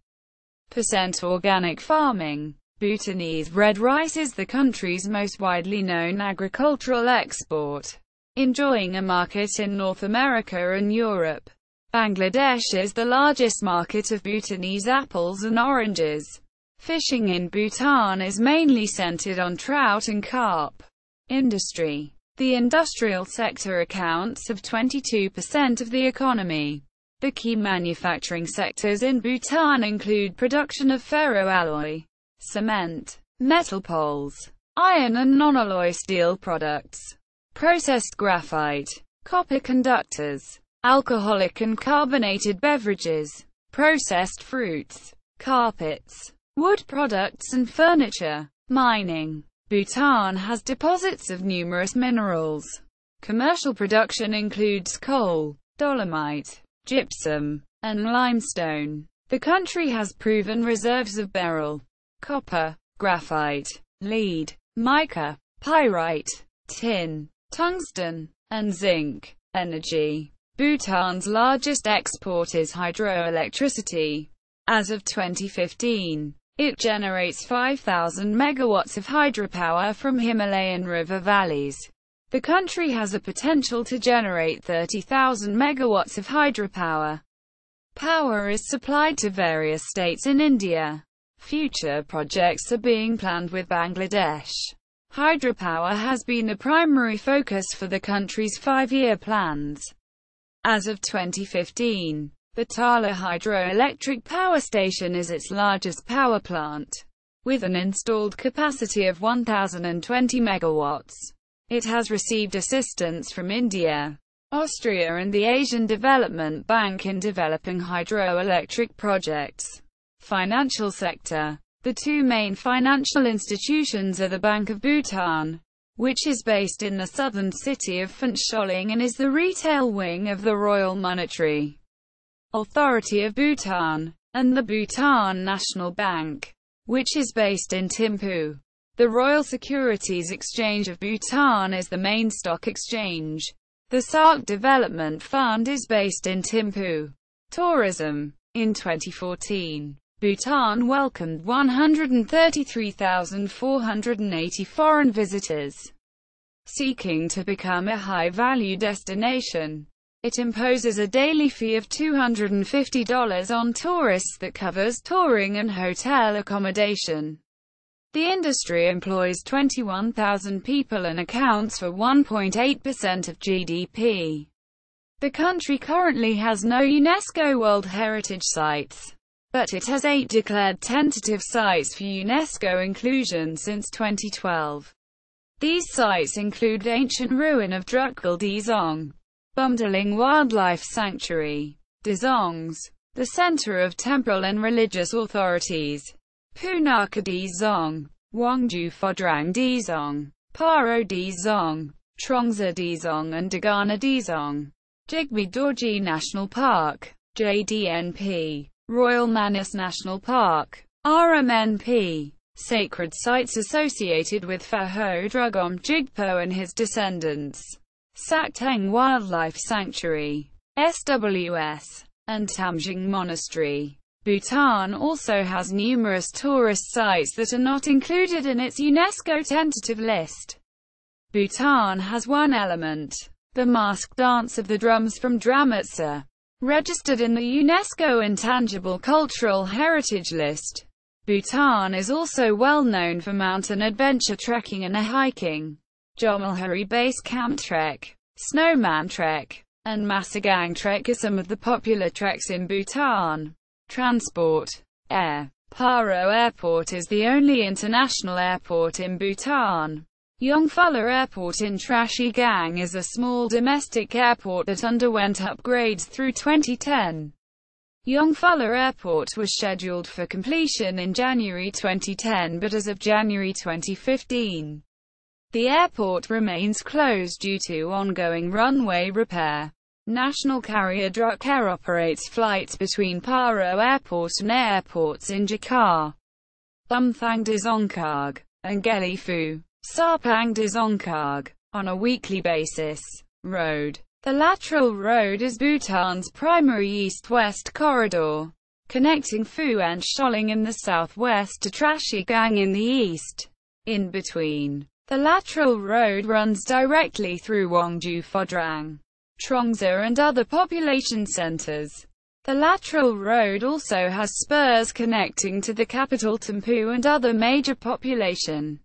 Speaker 1: organic farming. Bhutanese red rice is the country's most widely known agricultural export, enjoying a market in North America and Europe. Bangladesh is the largest market of Bhutanese apples and oranges. Fishing in Bhutan is mainly centered on trout and carp. Industry. The industrial sector accounts for 22% of the economy. The key manufacturing sectors in Bhutan include production of ferroalloy, cement, metal poles, iron and non-alloy steel products, processed graphite, copper conductors, alcoholic and carbonated beverages, processed fruits, carpets, wood products and furniture. Mining. Bhutan has deposits of numerous minerals. Commercial production includes coal, dolomite, gypsum, and limestone. The country has proven reserves of beryl, copper, graphite, lead, mica, pyrite, tin, tungsten, and zinc. Energy. Bhutan's largest export is hydroelectricity. As of 2015, it generates 5,000 megawatts of hydropower from Himalayan river valleys. The country has a potential to generate 30,000 megawatts of hydropower. Power is supplied to various states in India. Future projects are being planned with Bangladesh. Hydropower has been the primary focus for the country's 5-year plans. As of 2015, the Tala hydroelectric power station is its largest power plant, with an installed capacity of 1,020 megawatts. It has received assistance from India, Austria and the Asian Development Bank in developing hydroelectric projects. Financial sector. The two main financial institutions are the Bank of Bhutan, which is based in the southern city of Phuntsholing and is the retail wing of the Royal Monetary Authority of Bhutan, and the Bhutan National Bank, which is based in Thimphu. The Royal Securities Exchange of Bhutan is the main stock exchange. The Sark Development Fund is based in Thimphu. Tourism. In 2014, Bhutan welcomed 133,480 foreign visitors. seeking to become a high-value destination. It imposes a daily fee of $250 on tourists that covers touring and hotel accommodation. The industry employs 21,000 people and accounts for 1.8% of GDP. The country currently has no UNESCO World Heritage Sites, but it has 8 declared tentative sites for UNESCO inclusion since 2012. These sites include the ancient ruin of Druk Dzong, Phuntsholing Wildlife Sanctuary, Dzongs, the center of temporal and religious authorities, Punakha Dzong, Wangju Phodrang Dzong, Paro Dzong, Trongsa Dzong and Dagana Dzong, Jigme Dorji National Park, JDNP, Royal Manus National Park, RMNP, sacred sites associated with Phaho Drugom Jigpo and his descendants, Sakteng Wildlife Sanctuary, SWS, and Tamjing Monastery. Bhutan also has numerous tourist sites that are not included in its UNESCO tentative list. Bhutan has one element, the mask dance of the drums from Dramutsa, registered in the UNESCO Intangible Cultural Heritage List. Bhutan is also well known for mountain adventure trekking and hiking. Jomolhari Base Camp Trek, Snowman Trek, and Masagang Trek are some of the popular treks in Bhutan. Transport. Air. Paro Airport is the only international airport in Bhutan. Yongphulla Airport in Trashigang is a small domestic airport that underwent upgrades through 2010. Yongphulla Airport was scheduled for completion in January 2010 but as of January 2015, the airport remains closed due to ongoing runway repair. National carrier Druk Air operates flights between Paro Airport and airports in Jakarta, Bumthang Dzongkhag, and Gelifu, Sarpang Dzongkhag, on a weekly basis. Road. The lateral road is Bhutan's primary east-west corridor, connecting Phuntsholing in the southwest to Trashigang in the east. In between, the lateral road runs directly through Wangju Phodrang, Trongsa and other population centers. The lateral road also has spurs connecting to the capital Thimphu and other major population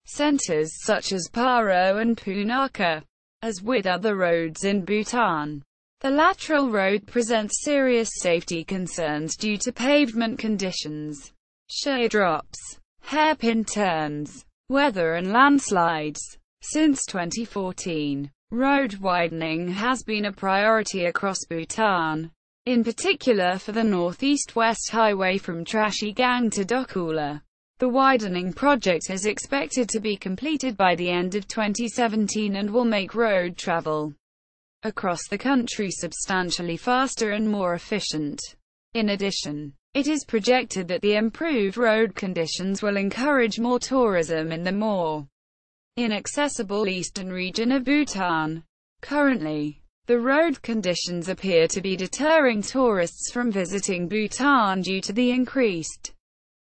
Speaker 1: centers such as Paro and Punakha. As with other roads in Bhutan, the lateral road presents serious safety concerns due to pavement conditions, shear drops, hairpin turns, weather and landslides. Since 2014, road widening has been a priority across Bhutan, in particular for the northeast-west highway from Trashigang to Dokula. The widening project is expected to be completed by the end of 2017 and will make road travel across the country substantially faster and more efficient. In addition, it is projected that the improved road conditions will encourage more tourism in the more inaccessible eastern region of Bhutan. Currently, the road conditions appear to be deterring tourists from visiting Bhutan due to the increased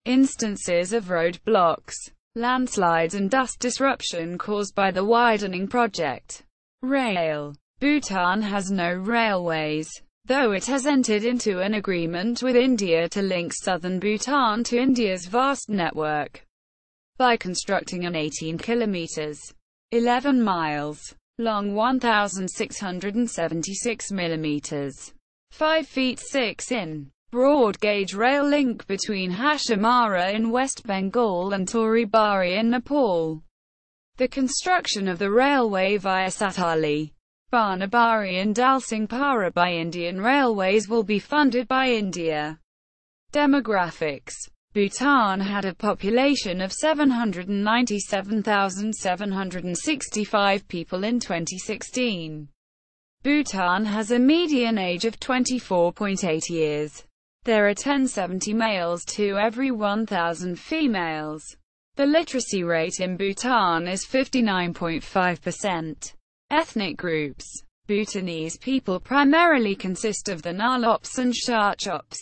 Speaker 1: instances of road blocks, landslides and dust disruption caused by the widening project. Rail. Bhutan has no railways, though it has entered into an agreement with India to link southern Bhutan to India's vast network by constructing an 18 kilometers, 11 miles long 1,676 millimeters, 5 feet 6 in broad-gauge rail link between Hashamara in West Bengal and Toribari in Nepal. The construction of the railway via Satali, Banabari and Dalsingpara by Indian Railways will be funded by India. Demographics. Bhutan had a population of 797,765 people in 2016. Bhutan has a median age of 24.8 years. There are 1070 males to every 1,000 females. The literacy rate in Bhutan is 59.5%. Ethnic groups. Bhutanese people primarily consist of the Nalops and Sharchops,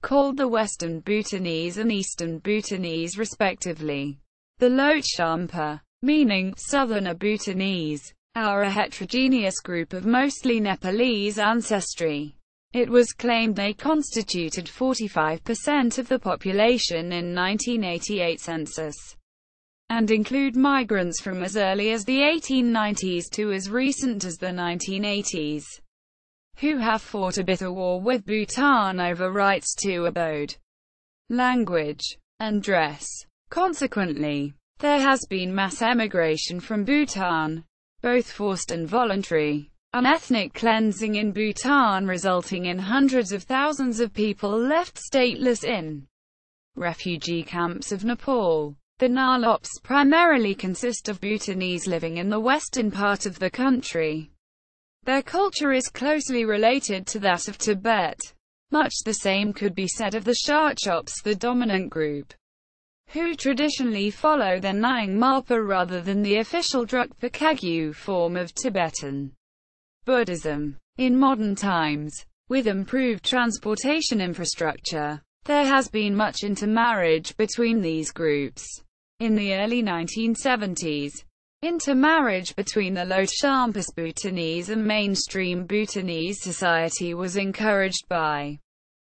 Speaker 1: called the Western Bhutanese and Eastern Bhutanese respectively. The Lhotshampa, meaning Southerner Bhutanese, are a heterogeneous group of mostly Nepalese ancestry. It was claimed they constituted 45% of the population in 1988 census, and include migrants from as early as the 1890s to as recent as the 1980s, who have fought a bitter war with Bhutan over rights to abode, language, and dress. Consequently, there has been mass emigration from Bhutan, both forced and voluntary, and ethnic cleansing in Bhutan, resulting in hundreds of thousands of people left stateless in refugee camps of Nepal. The Nalops primarily consist of Bhutanese living in the western part of the country. Their culture is closely related to that of Tibet. Much the same could be said of the Sharchops, the dominant group, who traditionally follow the Nying Marpa rather than the official druk Pakagyu form of Tibetan Buddhism. In modern times, with improved transportation infrastructure, there has been much intermarriage between these groups. In the early 1970s, intermarriage between the Lhotshampas Bhutanese and mainstream Bhutanese society was encouraged by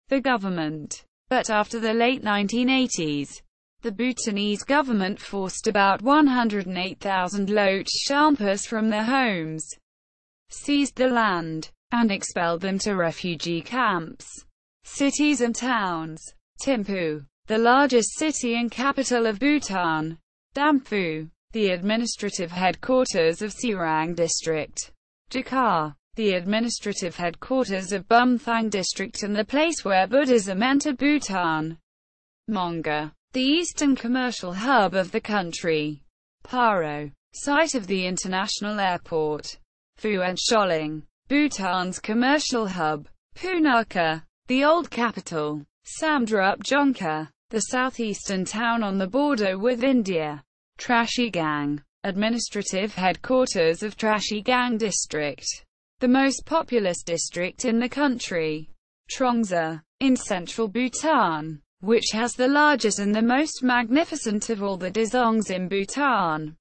Speaker 1: the government. But after the late 1980s, the Bhutanese government forced about 108,000 Lhotshampas from their homes, seized the land, and expelled them to refugee camps. Cities and towns. Thimphu, the largest city and capital of Bhutan. Thimphu, the administrative headquarters of Serang District. Jakar, the administrative headquarters of Bumthang District and the place where Buddhism entered Bhutan. Monga, the eastern commercial hub of the country. Paro, site of the international airport. Phuntsholing, Bhutan's commercial hub. Punakha, the old capital. Samdrup Jongka, the southeastern town on the border with India. Trashigang, administrative headquarters of Trashigang District, the most populous district in the country. Trongsa, in central Bhutan, which has the largest and the most magnificent of all the dzongs in Bhutan.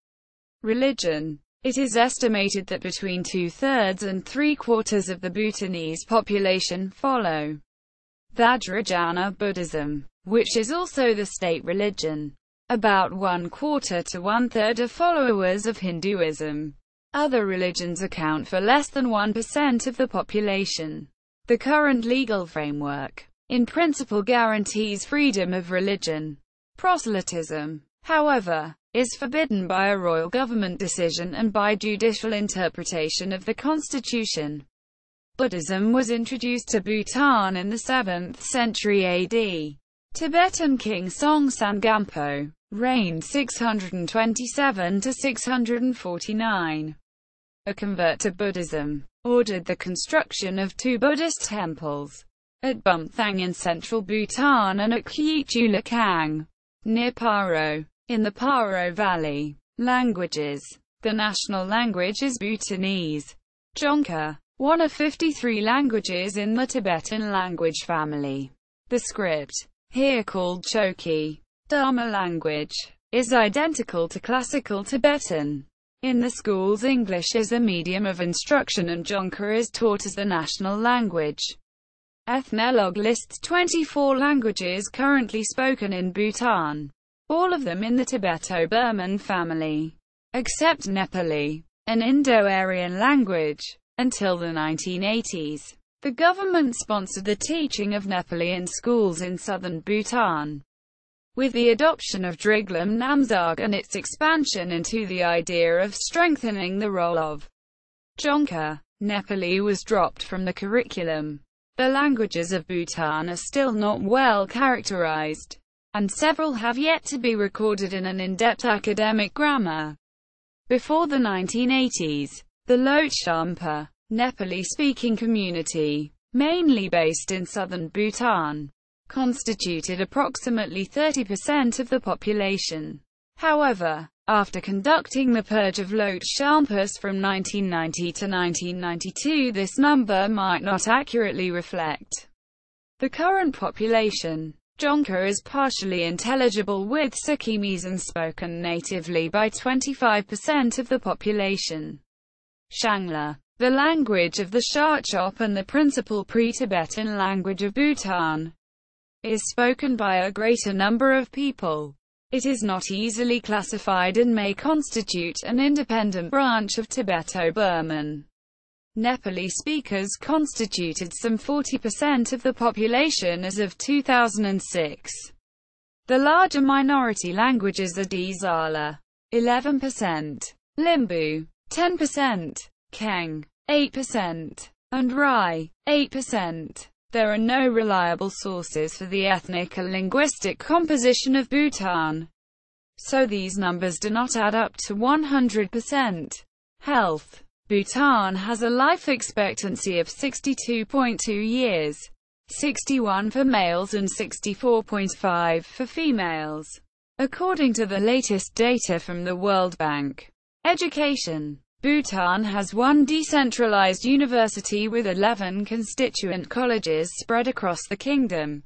Speaker 1: Religion. It is estimated that between 2/3 and 3/4 of the Bhutanese population follow Vajrayana Buddhism, which is also the state religion. About 1/4 to 1/3 are followers of Hinduism. Other religions account for less than 1% of the population. The current legal framework, in principle, guarantees freedom of religion. Proselytism, however, is forbidden by a royal government decision and by judicial interpretation of the constitution. Buddhism was introduced to Bhutan in the 7th century AD. Tibetan king Songtsen Gampo reigned 627 to 649. A convert to Buddhism, ordered the construction of 2 Buddhist temples, at Bumthang in central Bhutan and at Kyutulakang, near Paro, in the Paro Valley. Languages. The national language is Bhutanese. Jongka, one of 53 languages in the Tibetan language family. The script, here called Choki, Dharma language, is identical to classical Tibetan. In the schools, English is a medium of instruction and Jongka is taught as the national language. Ethnologue lists 24 languages currently spoken in Bhutan, all of them in the Tibeto-Burman family, except Nepali, an Indo-Aryan language. Until the 1980s, the government sponsored the teaching of Nepali in schools in southern Bhutan. With the adoption of Driglam Namsag and its expansion into the idea of strengthening the role of Jongka, Nepali was dropped from the curriculum. The languages of Bhutan are still not well characterized, and several have yet to be recorded in an in-depth academic grammar. Before the 1980s, the Lhotshampa, Nepali-speaking community, mainly based in southern Bhutan, constituted approximately 30% of the population. However, after conducting the purge of Lhotshampas from 1990 to 1992, this number might not accurately reflect the current population. Dzongkha is partially intelligible with Sikkimese and spoken natively by 25% of the population. Shangla, the language of the Sharchop and the principal pre-Tibetan language of Bhutan, is spoken by a greater number of people. It is not easily classified and may constitute an independent branch of Tibeto-Burman. Nepali speakers constituted some 40% of the population as of 2006. The larger minority languages are Dzala, 11%, Limbu, 10%, Keng, 8%, and Rai, 8%. There are no reliable sources for the ethnic or linguistic composition of Bhutan, so these numbers do not add up to 100%. Health. Bhutan has a life expectancy of 62.2 years, 61 for males and 64.5 for females, according to the latest data from the World Bank. Education. Bhutan has one decentralized university with 11 constituent colleges spread across the kingdom.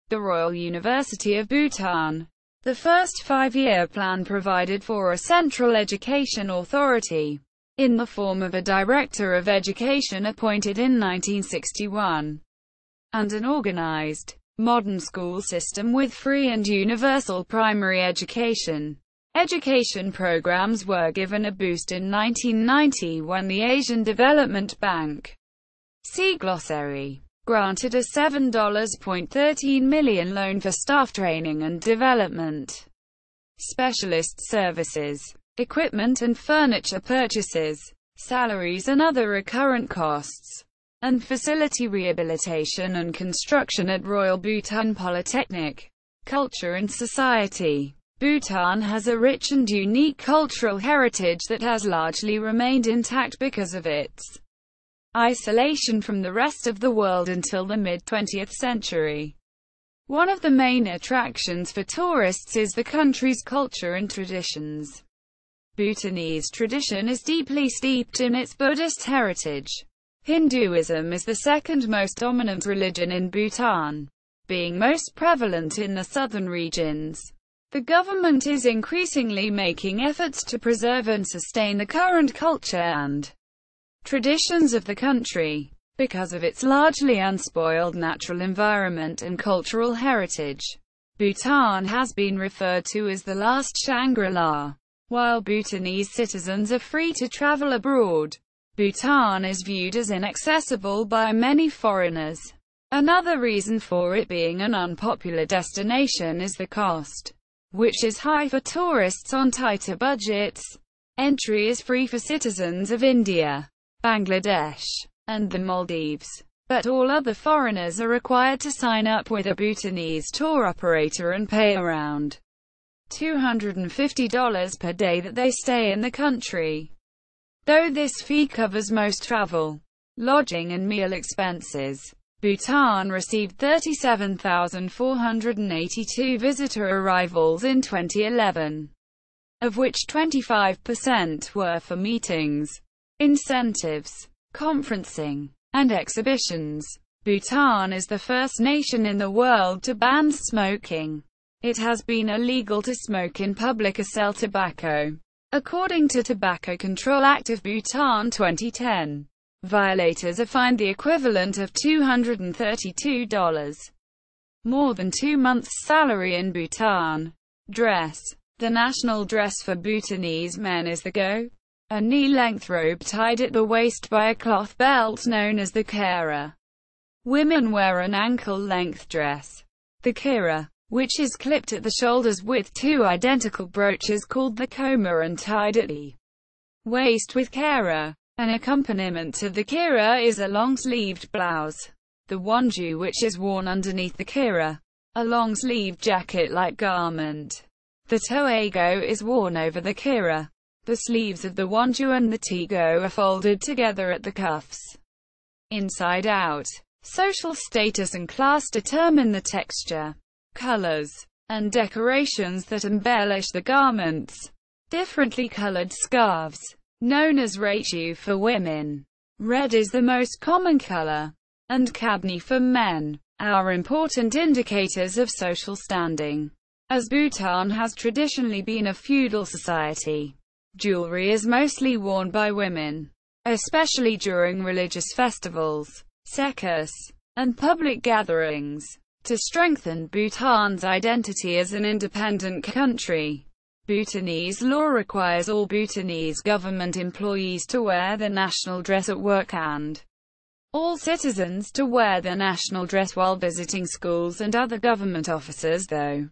Speaker 1: The Royal University of Bhutan. The first 5-year plan provided for a central education authority, in the form of a Director of Education appointed in 1961, and an organized, modern school system with free and universal primary education. Education programs were given a boost in 1990 when the Asian Development Bank, see glossary, granted a $7.13 million loan for staff training and development, specialist services, equipment and furniture purchases, salaries and other recurrent costs, and facility rehabilitation and construction at Royal Bhutan Polytechnic. Culture and society. Bhutan has a rich and unique cultural heritage that has largely remained intact because of its isolation from the rest of the world until the mid-20th century. One of the main attractions for tourists is the country's culture and traditions. Bhutanese tradition is deeply steeped in its Buddhist heritage. Hinduism is the second most dominant religion in Bhutan, being most prevalent in the southern regions. The government is increasingly making efforts to preserve and sustain the current culture and traditions of the country. Because of its largely unspoiled natural environment and cultural heritage, Bhutan has been referred to as the last Shangri-La. While Bhutanese citizens are free to travel abroad, Bhutan is viewed as inaccessible by many foreigners. Another reason for it being an unpopular destination is the cost, which is high for tourists on tighter budgets. Entry is free for citizens of India, Bangladesh, and the Maldives, but all other foreigners are required to sign up with a Bhutanese tour operator and pay around $250 per day that they stay in the country. Though this fee covers most travel, lodging and meal expenses, Bhutan received 37,482 visitor arrivals in 2011, of which 25% were for meetings, incentives, conferencing, and exhibitions. Bhutan is the first nation in the world to ban smoking. It has been illegal to smoke in public or sell tobacco, according to Tobacco Control Act of Bhutan 2010. Violators are fined the equivalent of $232, more than 2 months' salary in Bhutan. Dress. The national dress for Bhutanese men is the go, a knee-length robe tied at the waist by a cloth belt known as the kera. Women wear an ankle-length dress, the kira, which is clipped at the shoulders with 2 identical brooches called the koma and tied at the waist with kera. An accompaniment to the kira is a long-sleeved blouse, the wonju, which is worn underneath the kira, a long-sleeved jacket-like garment. The toego is worn over the kira. The sleeves of the wonju and the tigo are folded together at the cuffs, inside out. Social status and class determine the texture, colors, and decorations that embellish the garments. Differently colored scarves, known as reichu for women, red is the most common color, and kabni for men, are important indicators of social standing. As Bhutan has traditionally been a feudal society, jewelry is mostly worn by women, especially during religious festivals, circus, and public gatherings. To strengthen Bhutan's identity as an independent country, Bhutanese law requires all Bhutanese government employees to wear the national dress at work and all citizens to wear the national dress while visiting schools and other government offices, though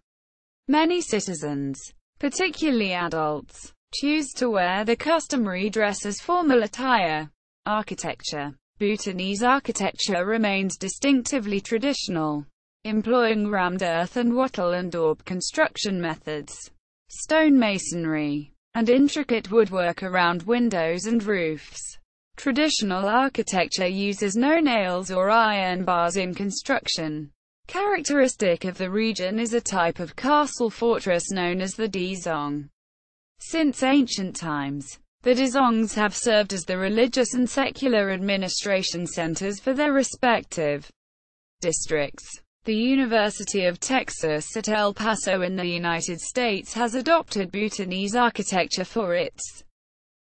Speaker 1: many citizens, particularly adults, choose to wear the customary dress as formal attire. Architecture. Bhutanese architecture remains distinctively traditional, employing rammed earth and wattle and daub construction methods, stone masonry, and intricate woodwork around windows and roofs. Traditional architecture uses no nails or iron bars in construction. Characteristic of the region is a type of castle fortress known as the dzong. Since ancient times, the dzongs have served as the religious and secular administration centers for their respective districts. The University of Texas at El Paso in the United States has adopted Bhutanese architecture for its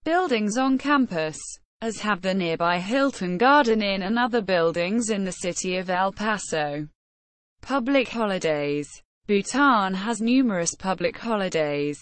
Speaker 1: buildings on campus, as have the nearby Hilton Garden Inn and other buildings in the city of El Paso. Public holidays. Bhutan has numerous public holidays,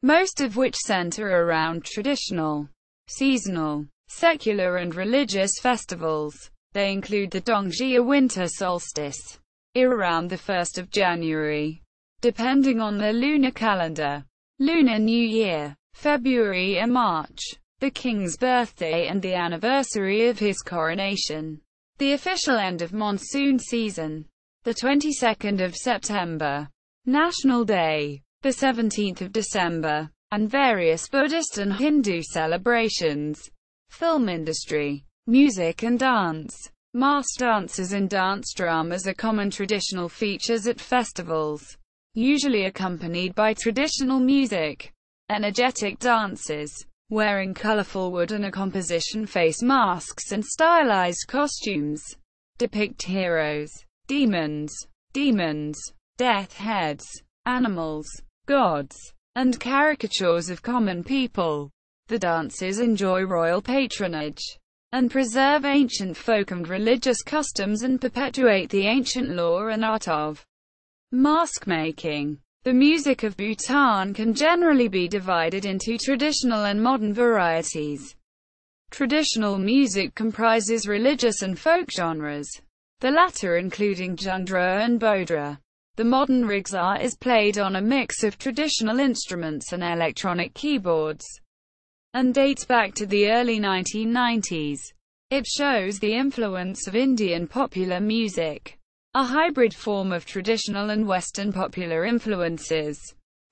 Speaker 1: most of which center around traditional, seasonal, secular and religious festivals. They include the Dongjia winter solstice, around the 1st of January, depending on the lunar calendar, Lunar New Year, February and March, the king's birthday and the anniversary of his coronation, the official end of monsoon season, the 22nd of September, National Day, the 17th of December, and various Buddhist and Hindu celebrations. Film industry. Music and dance. Mass dances and dance dramas are common traditional features at festivals, usually accompanied by traditional music. Energetic dances, wearing colorful wooden composition face masks and stylized costumes, depict heroes, demons, death heads, animals, gods, and caricatures of common people. The dances enjoy royal patronage and preserve ancient folk and religious customs and perpetuate the ancient law and art of mask making. The music of Bhutan can generally be divided into traditional and modern varieties. Traditional music comprises religious and folk genres, the latter including Jungdra and Bodhra. The modern rigsa is played on a mix of traditional instruments and electronic keyboards, and dates back to the early 1990s. It shows the influence of Indian popular music, a hybrid form of traditional and Western popular influences.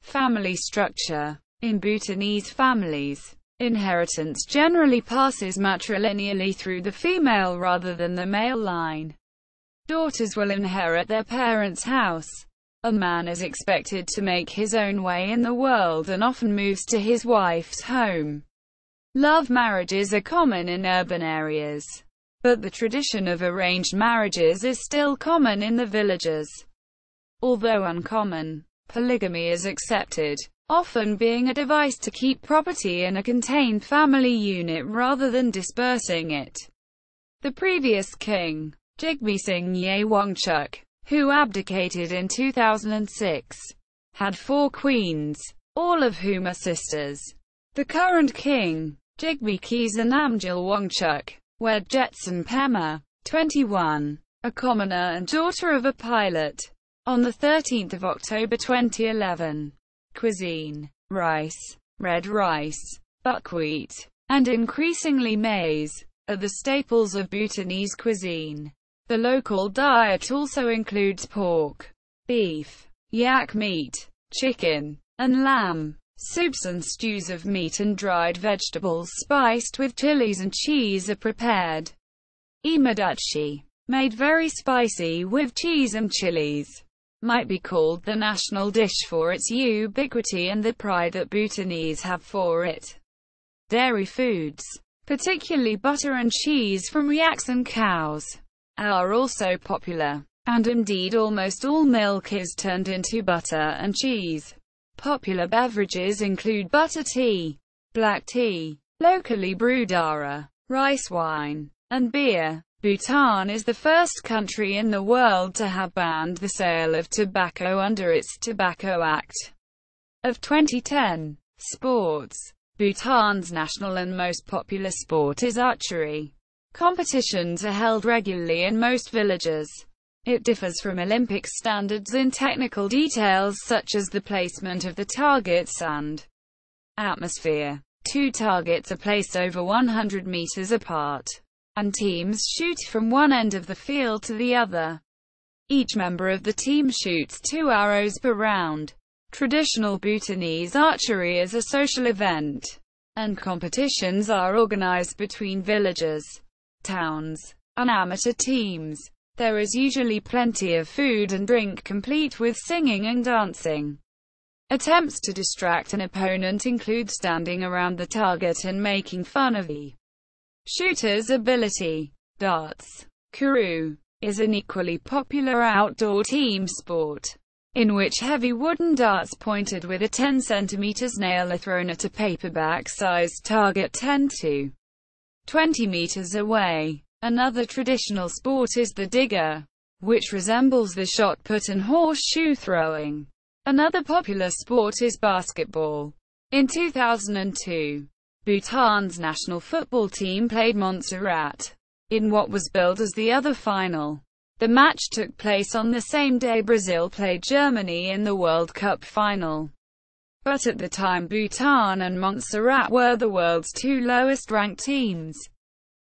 Speaker 1: Family structure. In Bhutanese families, inheritance generally passes matrilineally through the female rather than the male line. Daughters will inherit their parents' house. A man is expected to make his own way in the world and often moves to his wife's home. Love marriages are common in urban areas, but the tradition of arranged marriages is still common in the villages. Although uncommon, polygamy is accepted, often being a device to keep property in a contained family unit rather than dispersing it. The previous king, Chumbi Wangchuck, who abdicated in 2006, had 4 queens, all of whom are sisters. The current king, Chumbi Namgyal Wangchuck, wed Jetson Pema, 21, a commoner and daughter of a pilot. On 13 October 2011. Cuisine. Rice, red rice, buckwheat, and increasingly maize are the staples of Bhutanese cuisine. The local diet also includes pork, beef, yak meat, chicken, and lamb. Soups and stews of meat and dried vegetables spiced with chilies and cheese are prepared. Imaduchi, made very spicy with cheese and chilies, might be called the national dish for its ubiquity and the pride that Bhutanese have for it. Dairy foods, particularly butter and cheese from yaks and cows, are also popular. and indeed almost all milk is turned into butter and cheese. Popular beverages include butter tea, black tea, locally brewed dara, rice wine, and beer. Bhutan is the first country in the world to have banned the sale of tobacco under its Tobacco Act of 2010. Sports. Bhutan's national and most popular sport is archery. Competitions are held regularly in most villages. It differs from Olympic standards in technical details such as the placement of the targets and atmosphere. Two targets are placed over 100 meters apart, and teams shoot from one end of the field to the other. Each member of the team shoots 2 arrows per round. Traditional Bhutanese archery is a social event, and competitions are organized between villages, towns, and amateur teams. There is usually plenty of food and drink, complete with singing and dancing. Attempts to distract an opponent include standing around the target and making fun of the shooter's ability. Darts. Kuru is an equally popular outdoor team sport, in which heavy wooden darts pointed with a 10 cm nail are thrown at a paperback-sized target 10 to 20 meters away. Another traditional sport is the digger, which resembles the shot put and horseshoe throwing. Another popular sport is basketball. In 2002, Bhutan's national football team played Montserrat in what was billed as the other final. The match took place on the same day Brazil played Germany in the World Cup final. But at the time, Bhutan and Montserrat were the world's two lowest-ranked teams.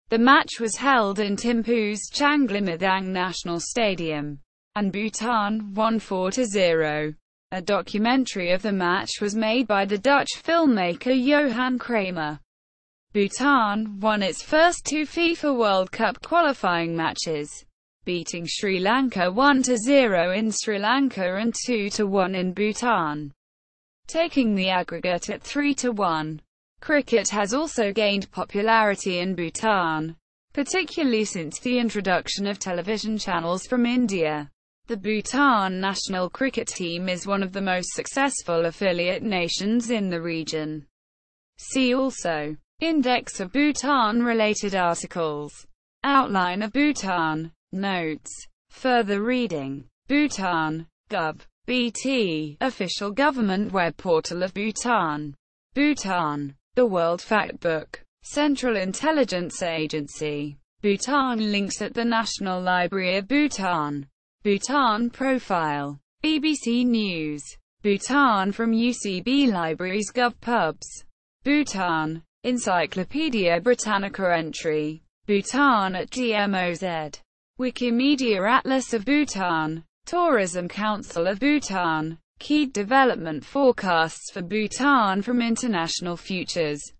Speaker 1: The match was held in Thimphu's Changlimadang National Stadium, and Bhutan won 4-0. A documentary of the match was made by the Dutch filmmaker Johan Kramer. Bhutan won its first 2 FIFA World Cup qualifying matches, beating Sri Lanka 1-0 in Sri Lanka and 2-1 in Bhutan, taking the aggregate at 3-1. Cricket has also gained popularity in Bhutan, particularly since the introduction of television channels from India. The Bhutan national cricket team is one of the most successful affiliate nations in the region. See also: Index of Bhutan-related articles, Outline of Bhutan, Notes. Further reading. Bhutan. Gov. BT. Official government web portal of Bhutan. Bhutan. The World Factbook. Central Intelligence Agency. Bhutan links at the National Library of Bhutan. Bhutan profile. BBC News. Bhutan from UCB Libraries GovPubs. Bhutan. Encyclopedia Britannica entry. Bhutan at GMOZ. Wikimedia Atlas of Bhutan. Tourism Council of Bhutan. Key development forecasts for Bhutan from International Futures.